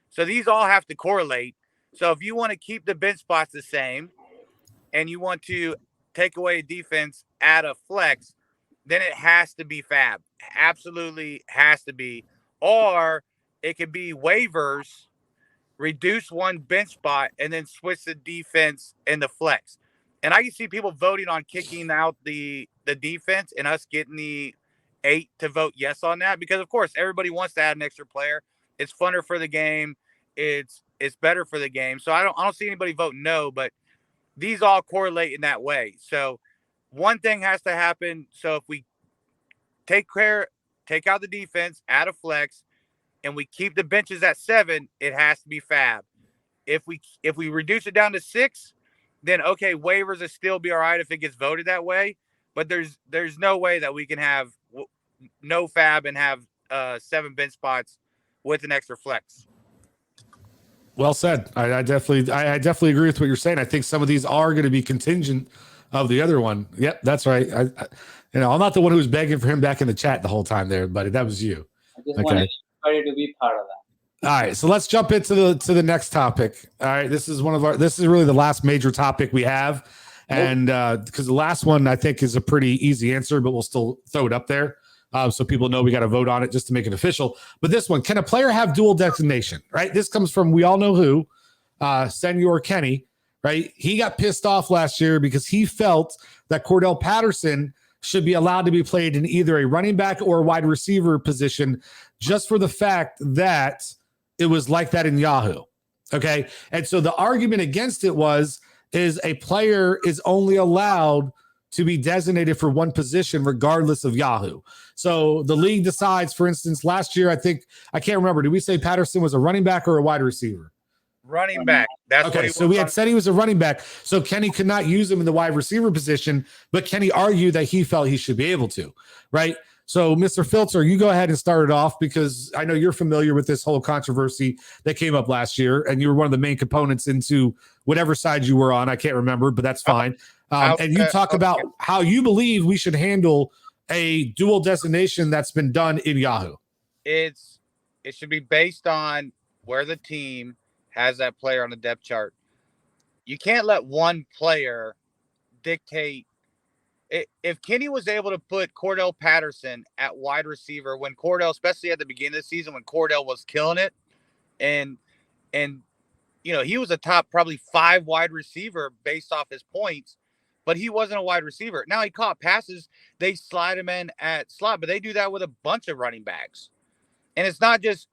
So these all have to correlate. So if you want to keep the bench spots the same and you want to take away a defense, add a flex, then it has to be FAAB. Absolutely has to be. Or it could be waivers, reduce one bench spot, and then switch the defense and the flex. And I can see people voting on kicking out the defense and us getting the 8 to vote yes on that because, of course, everybody wants to add an extra player. It's funner for the game. It's better for the game. So I don't see anybody vote no, but these all correlate in that way. So one thing has to happen. So if we take out the defense, add a flex, and we keep the benches at 7, it has to be FAAB. If we reduce it down to 6, then okay, waivers will still be all right if it gets voted that way. But there's no way that we can have no FAAB and have 7 bench spots with an extra flex. Well said. I definitely agree with what you're saying. I think some of these are going to be contingent of the other one. Yep, that's right. I'm not the one who was begging for him back in the chat the whole time there, buddy. That was you. I just wanted everybody to be part of that. All right, so let's jump into the next topic. All right, this is really the last major topic we have, and because the last one I think is a pretty easy answer, but we'll still throw it up there so people know we got to vote on it just to make it official. But this one, can a player have dual designation? Right, this comes from we all know who, Senor Kenny. Right, he got pissed off last year because he felt that Cordell Patterson should be allowed to be played in either a running back or a wide receiver position, just for the fact that it was like that in Yahoo. Okay. And so the argument against it is a player is only allowed to be designated for one position regardless of Yahoo. So the league decides, for instance, last year, I can't remember. Did we say Patterson was a running back or a wide receiver? Running back. That's okay. So we had said he was a running back. So Kenny could not use him in the wide receiver position, but Kenny argued that he felt he should be able to, right? So, Mr. Filter, you go ahead and start it off because I know you're familiar with this whole controversy that came up last year, and you were one of the main components into whatever side you were on. I can't remember, but that's fine. And you talk about how you believe we should handle a dual designation that's been done in Yahoo. It should be based on where the team has that player on the depth chart. You can't let one player dictate. If Kenny was able to put Cordell Patterson at wide receiver when Cordell, especially at the beginning of the season when Cordell was killing it, and he was a top probably 5 wide receiver based off his points, but he wasn't a wide receiver. Now he caught passes, they slide him in at slot, but they do that with a bunch of running backs. And it's not just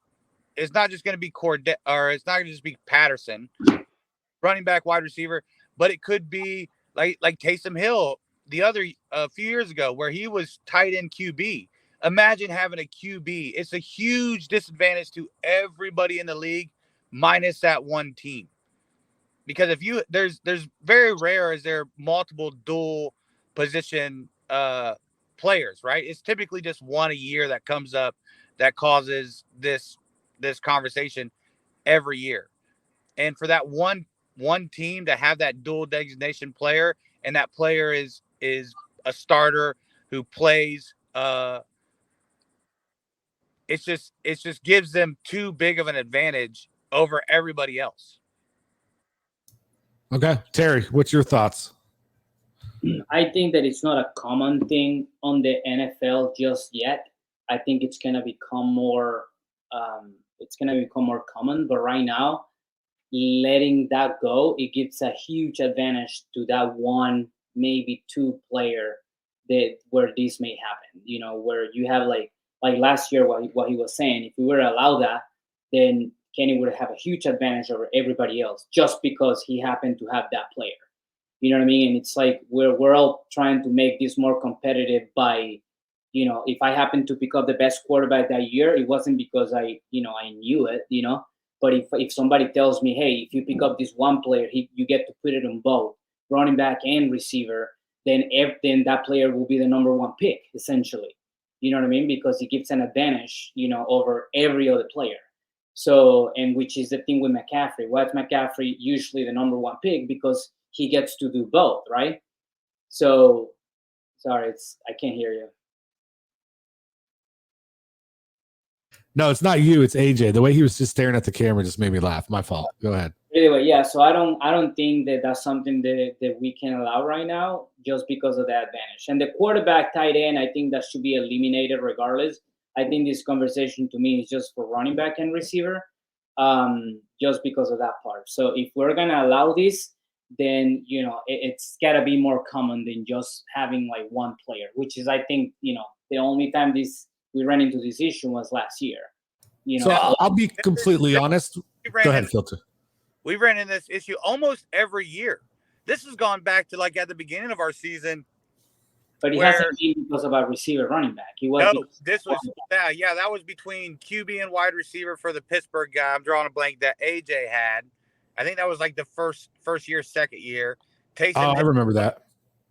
going to be Cordell, or it's not going to just be Patterson, running back, wide receiver, but it could be like Taysom Hill a few years ago where he was tight end QB. Imagine having a QB. It's a huge disadvantage to everybody in the league minus that one team. Because there's very rare is there multiple dual position players, right? It's typically just one a year that comes up that causes this conversation every year. And for that one team to have that dual designation player, and that player is a starter who plays it just gives them too big of an advantage over everybody else. Okay, Terry, what's your thoughts? I think that it's not a common thing on the NFL just yet. I think it's gonna become more. It's gonna become more common, but right now, letting that go, it gives a huge advantage to that one, maybe two player that where this may happen. You know, where you have like last year, what he was saying. If we were to allow that, then Kenny would have a huge advantage over everybody else just because he happened to have that player. You know what I mean? And it's like we're all trying to make this more competitive by, you know, if I happen to pick up the best quarterback that year, it wasn't because I knew it, you know. But if somebody tells me, hey, if you pick up this one player, you get to put it on both running back and receiver, then that player will be the number one pick essentially. You know what I mean? Because it gives an advantage, you know, over every other player. So, and which is the thing with McCaffrey. Why is McCaffrey usually the number one pick? Because he gets to do both, right? So, sorry, I can't hear you. No, it's not you. It's AJ. The way he was just staring at the camera just made me laugh. My fault. Go ahead. Anyway, yeah. So I don't think that that's something that we can allow right now, just because of the advantage. And the quarterback, tight end, I think that should be eliminated regardless. I think this conversation to me is just for running back and receiver, just because of that part. So if we're gonna allow this, then you know it's gotta be more common than just having like one player, which is I think the only time we ran into this issue was last year. So I'll be completely honest. Go ahead, Filter. We ran in this issue almost every year. This has gone back to like at the beginning of our season. But he hasn't been because of our receiver running back. He was. No, this was that was between QB and wide receiver for the Pittsburgh guy. I'm drawing a blank that AJ had. I think that was like the first year, second year. I remember that.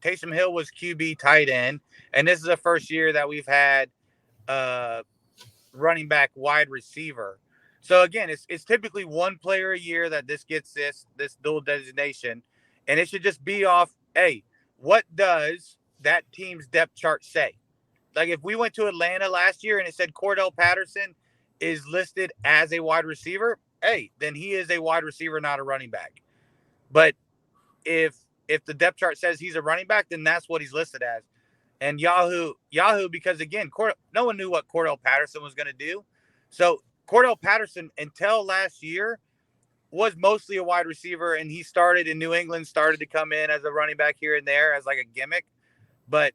Taysom Hill was QB tight end, and this is the first year that we've had running back wide receiver. So again, it's typically one player a year that this gets this dual designation, and it should just be off. Hey, what does that team's depth chart say? Like if we went to Atlanta last year and it said Cordell Patterson is listed as a wide receiver, hey, then he is a wide receiver, not a running back. But if the depth chart says he's a running back, then that's what he's listed as. And Yahoo, because again, no one knew what Cordell Patterson was going to do. So Cordell Patterson, until last year, was mostly a wide receiver, and he started in New England, started to come in as a running back here and there as like a gimmick. But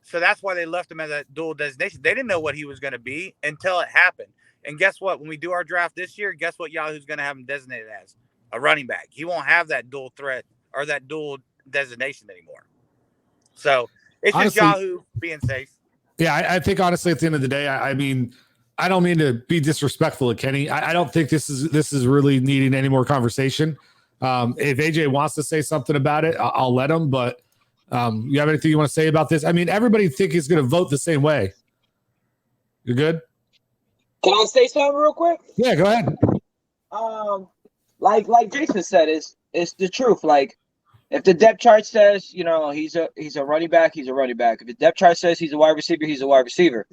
so that's why they left him as a dual designation. They didn't know what he was going to be until it happened. And guess what? When we do our draft this year, guess what Yahoo's going to have him designated as? A running back. He won't have that dual threat or that dual designation anymore. So it's honestly, just Yahoo being safe. Yeah, I think honestly at the end of the day, I mean, I don't mean to be disrespectful to Kenny. I don't think this is really needing any more conversation. If AJ wants to say something about it, I'll let him. But you have anything you want to say about this? I mean, everybody think is going to vote the same way. You're good? Can I say something real quick? Yeah, go ahead. Like Jason said, it's the truth. Like, if the depth chart says, he's a running back, he's a running back. If the depth chart says he's a wide receiver, he's a wide receiver.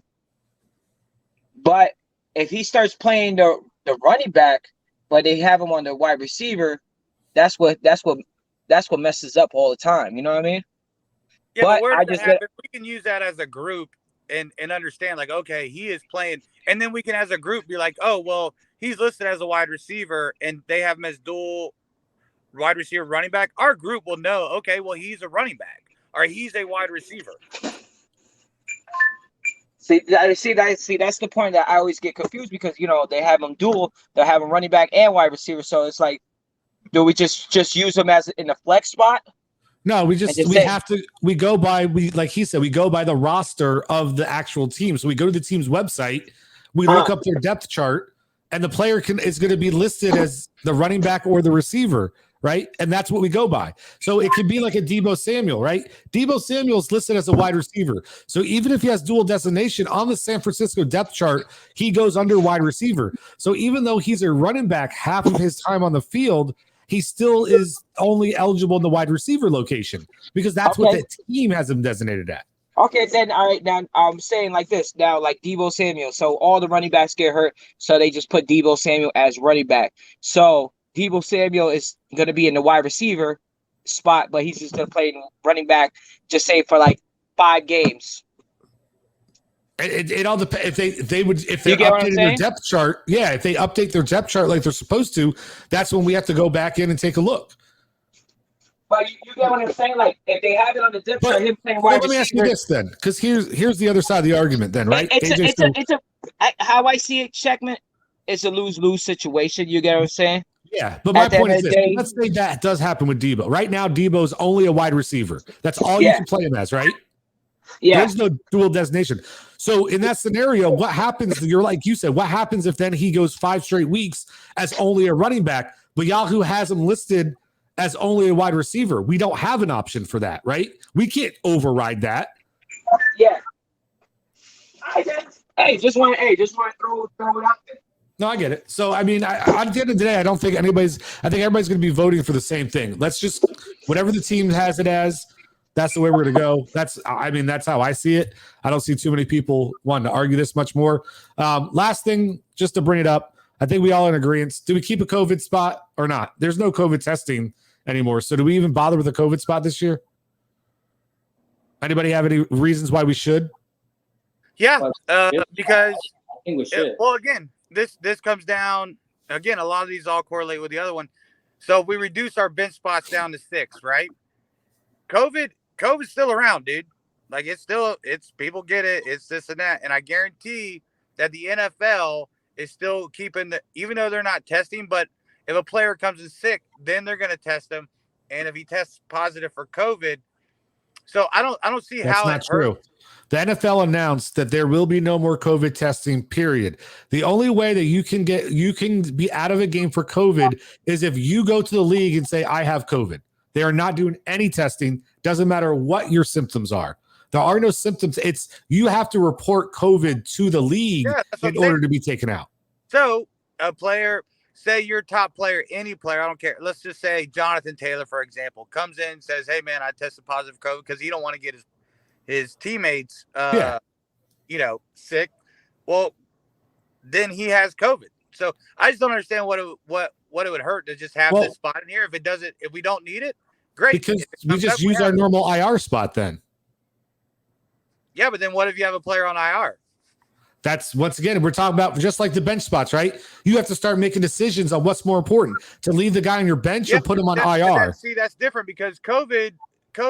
But if he starts playing the running back, but they have him on the wide receiver, that's what messes up all the time. You know what I mean? Yeah, but we can use that as a group and understand, like, okay, he is playing, and then we can, as a group, be like, oh, well, he's listed as a wide receiver, and they have him as dual wide receiver, running back. Our group will know, okay, well, he's a running back or he's a wide receiver. See, that's the point that I always get confused because they have them dual, they have him running back and wide receiver. So it's like, do we just use them as in the flex spot? No, we go by like he said, we go by the roster of the actual team. So we go to the team's website, we look up their depth chart, and the player is going to be listed as the running back or the receiver, right? And that's what we go by. So it could be like a Deebo Samuel, right? Deebo Samuel is listed as a wide receiver. So even if he has dual designation on the San Francisco depth chart, he goes under wide receiver. So even though he's a running back half of his time on the field, he still is only eligible in the wide receiver location because that's what the team has him designated at. Okay, then all right. Now I'm saying like this. Now, like Deebo Samuel. So all the running backs get hurt. So they just put Deebo Samuel as running back. So Deebo Samuel is going to be in the wide receiver spot, but he's just going to play running back. Just say for like 5 games. It all depends if they're You get what I'm updating their saying? depth chart. Yeah, if they update their depth chart like they're supposed to, that's when we have to go back in and take a look. But you get what I'm saying? Like if they have it on the depth chart, him playing wide let me ask you receiver. this then, because here's the other side of the argument then, right? How I see it, Checkman, it's a lose-lose situation. You get what I'm saying? Yeah, but my At the point end is of this. the day- Let's say that does happen with Debo. Right now, Debo's only a wide receiver. That's all you Yeah. can play him as, right? Yeah. There's no dual designation. So in that scenario, what happens? You're like you said, what happens if then he goes 5 straight weeks as only a running back, but Yahoo has him listed as only a wide receiver? We don't have an option for that, right? We can't override that. Yeah. Just want to throw it out there. No, I get it. So, I mean, at the end of the day, I think everybody's going to be voting for the same thing. Let's just, whatever the team has it as, that's the way we're going to go. That's how I see it. I don't see too many people wanting to argue this much more. Last thing, just to bring it up, I think we all in agreement. Do we keep a COVID spot or not? There's no COVID testing anymore. So do we even bother with a COVID spot this year? Anybody have any reasons why we should? Yeah, because I think we should. well, again, this comes down again. A lot of these all correlate with the other one. So if we reduce our bench spots down to 6, right? COVID's still around, dude. Like it's people get it. It's this and that, and I guarantee that the NFL is still keeping even though they're not testing. But if a player comes in sick, then they're going to test him, and if he tests positive for COVID, so I don't see That's how not true. The NFL announced that there will be no more COVID testing, period. The only way that you can be out of a game for COVID is if you go to the league and say, I have COVID. They are not doing any testing. Doesn't matter what your symptoms are. There are no symptoms. You have to report COVID to the league in order to be taken out. So a player, say your top player, any player, I don't care. Let's just say Jonathan Taylor, for example, comes in and says, hey, man, I tested positive for COVID because he don't want to get his teammates, sick. Well, then he has COVID. So I just don't understand what it would hurt to just have this spot in here. If we don't need it, great. Because we just use our normal IR spot then. Yeah, but then what if you have a player on IR? That's, once again, we're talking about just like the bench spots, right? You have to start making decisions on what's more important, to leave the guy on your bench or put him on IR. See, that's different because COVID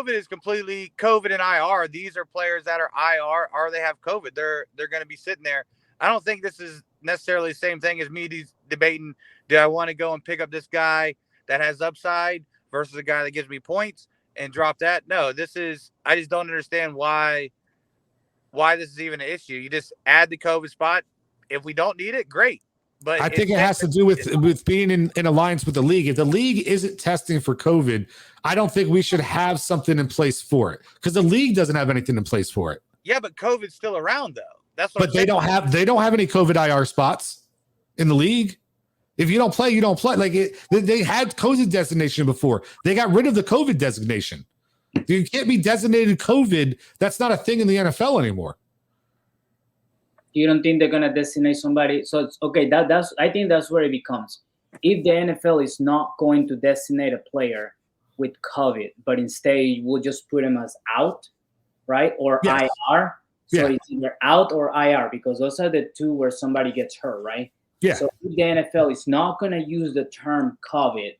is completely COVID and IR. These are players that are IR or they have COVID. They're going to be sitting there. I don't think this is necessarily the same thing as me debating, do I want to go and pick up this guy that has upside versus a guy that gives me points and drop that? No, I just don't understand why this is even an issue. You just add the COVID spot. If we don't need it, great. But I think it has to do with being in alliance with the league. If the league isn't testing for COVID, I don't think we should have something in place for it because the league doesn't have anything in place for it. Yeah, but COVID's still around though. That's what. But they don't have any COVID IR spots in the league. If you don't play, you don't play. Like they had COVID designation before. They got rid of the COVID designation. You can't be designated COVID. That's not a thing in the NFL anymore. You don't think they're gonna designate somebody? So it's okay. I think that's where it becomes. If the NFL is not going to designate a player with COVID, but instead we'll just put him as out, right? Or yes. IR. So it's either out or IR because those are the two where somebody gets hurt, right? Yeah. So if the NFL is not gonna use the term COVID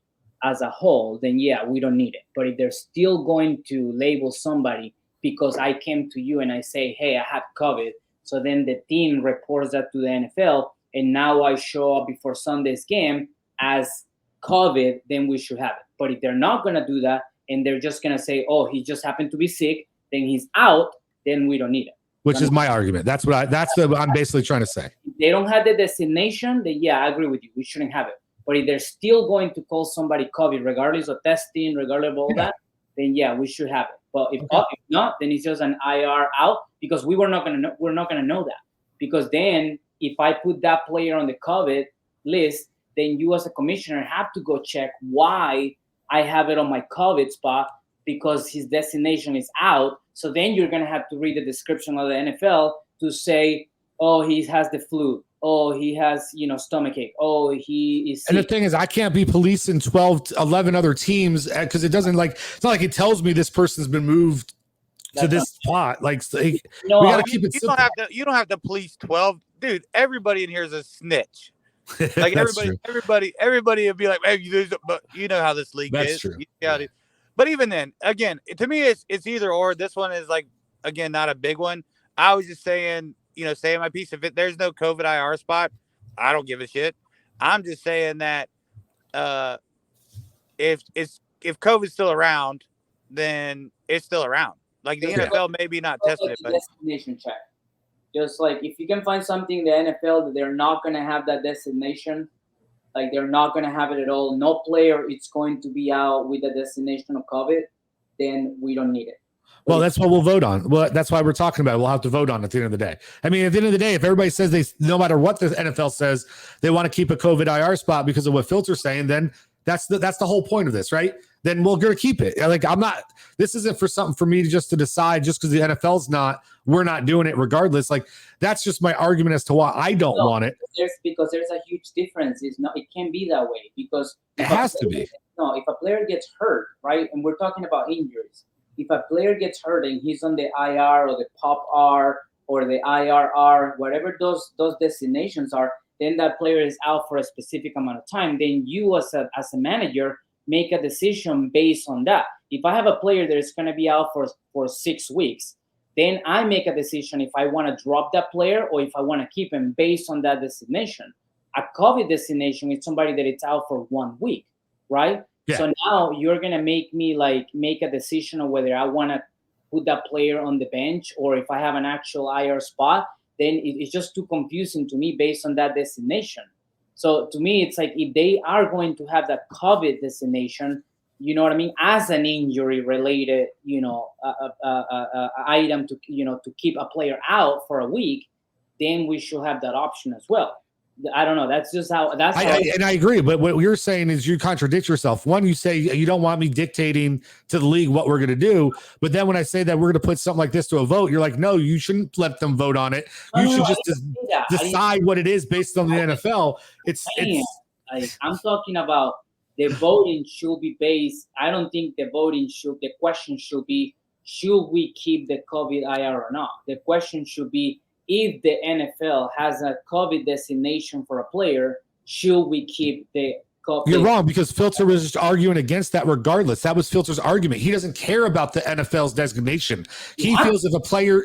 as a whole, then yeah, we don't need it. But if they're still going to label somebody because I came to you and I say, hey, I have COVID, so then the team reports that to the NFL, and now I show up before Sunday's game as COVID, then we should have it. But if they're not going to do that and they're just going to say, oh, he just happened to be sick, then he's out, then we don't need it. Which is my argument. That's what I'm basically trying to say. If they don't have the designation, then yeah, I agree with you. We shouldn't have it. But if they're still going to call somebody COVID, regardless of testing, regardless of all that, then yeah, we should have it. But if not, then it's just an IR out because we're not gonna know that. Because then if I put that player on the COVID list, then you as a commissioner have to go check why I have it on my COVID spot because his designation is out, So then you're going to have to read the description of the NFL to say, oh, he has the flu. Oh, he has, stomachache. Oh, he is sick. And the thing is, I can't be policing 11 other teams because it doesn't it's not like it tells me this person's been moved to this spot. We got to keep it simple. You don't have to police 12. Dude, everybody in here is a snitch. Like everybody would be like, hey, but you know how this league is. True. But even then, again, to me, it's either or. This one is again, not a big one. I was just saying, saying my piece. If there's no COVID IR spot, I don't give a shit. I'm just saying that if COVID's still around, then it's still around. Like the NFL maybe not testing it, but destination check. Just like if you can find something in the NFL that they're not going to have that designation, like they're not going to have it at all. No player is going to be out with the destination of COVID, then we don't need it. Well, that's what we'll vote on. Well, that's why we're talking about it. We'll have to vote on it at the end of the day. I mean, at the end of the day, if everybody says no matter what the NFL says, they want to keep a COVID IR spot because of what Filter's saying, then that's the whole point of this, right? Then we're going to keep it. This isn't for something for me to decide just because the NFL's we're not doing it regardless. Like, that's just my argument as to why I don't want it. Because there's a huge difference. It can't be that way because it has to be. No, if a player gets hurt, right? And we're talking about injuries. If a player gets hurt and he's on the IR or the POP-R or the IRR, whatever those designations are, then that player is out for a specific amount of time. Then you as a manager make a decision based on that. If I have a player that is going to be out for 6 weeks, then I make a decision if I want to drop that player or if I want to keep him based on that designation. A COVID designation is somebody that it's out for 1 week, right? Yeah. So now you're going to make me make a decision of whether I want to put that player on the bench or if I have an actual IR spot, then it's just too confusing to me based on that designation. So to me, it's like if they are going to have that COVID designation, you know what I mean, as an injury related, item to keep a player out for a week, then we should have that option as well. I don't know. That's just how. And I agree. But what you're saying is you contradict yourself. One, you say you don't want me dictating to the league what we're going to do. But then when I say that we're going to put something like this to a vote, you're like, no, you shouldn't let them vote on it. You should just decide what it is based on the NFL. I'm talking about the voting should be based. I don't think the question should be, should we keep the COVID IR or not? The question should be, if the NFL has a COVID designation for a player, should we keep the COVID? You're wrong, because Filter was just arguing against that regardless. That was Filter's argument. He doesn't care about the NFL's designation. He feels if a player,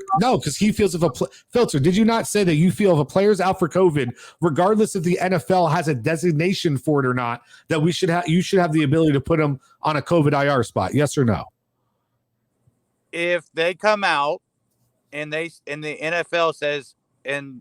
Filter, did you not say that you feel if a player's out for COVID, regardless if the NFL has a designation for it or not, that you should have the ability to put him on a COVID IR spot? Yes or no? If they come out, and the NFL says,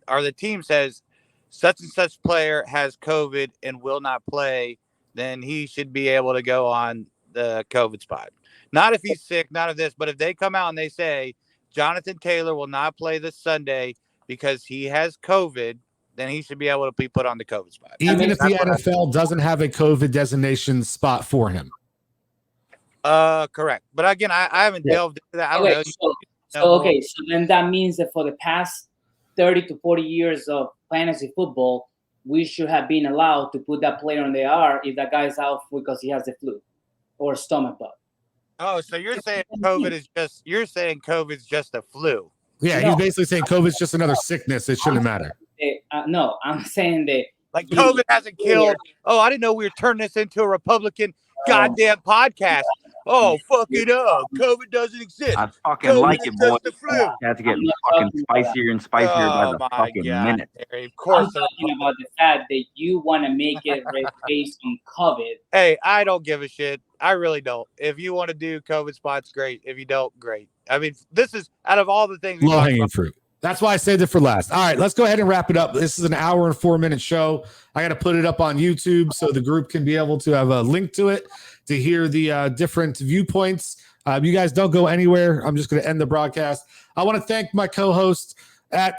or the team says, such and such player has COVID and will not play, then he should be able to go on the COVID spot. Not if he's sick, not if this, but if they come out and they say Jonathan Taylor will not play this Sunday because he has COVID, then he should be able to be put on the COVID spot. Even if the NFL doesn't have a COVID designation spot for him. Correct. But again, I haven't delved into that. I don't know. So then that means that for the past 30 to 40 years of fantasy football, we should have been allowed to put that player on the IR if that guy's out because he has the flu or stomach bug. Oh, so you're saying COVID's just a flu? Yeah, he's basically saying COVID's just another sickness. It shouldn't matter. No, I'm saying that COVID hasn't killed. Oh, I didn't know we were turning this into a Republican goddamn podcast. Oh, fuck it up. COVID doesn't exist. I fucking COVID like it, boy. You have to get fucking spicier and spicier by the fucking minute. Of course. I'm talking about the fact that you want to make it based on COVID. Hey, I don't give a shit. I really don't. If you want to do COVID spots, great. If you don't, great. I mean, this is out of all the things. Low-hanging fruit. That's why I saved it for last. All right, let's go ahead and wrap it up. This is an hour and 4-minute show. I got to put it up on YouTube so the group can be able to have a link to it to hear the different viewpoints. You guys don't go anywhere. I'm just going to end the broadcast. I want to thank my co-host at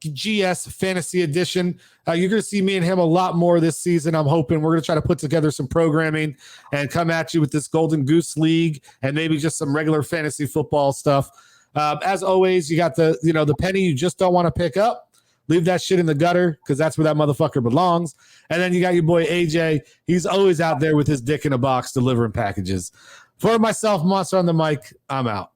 GS Fantasy Edition. You're going to see me and him a lot more this season. I'm hoping we're going to try to put together some programming and come at you with this Golden Goose League and maybe just some regular fantasy football stuff. As always, you got the penny you just don't want to pick up. Leave that shit in the gutter because that's where that motherfucker belongs. And then you got your boy AJ. He's always out there with his dick in a box delivering packages. For myself, Monster on the mic, I'm out.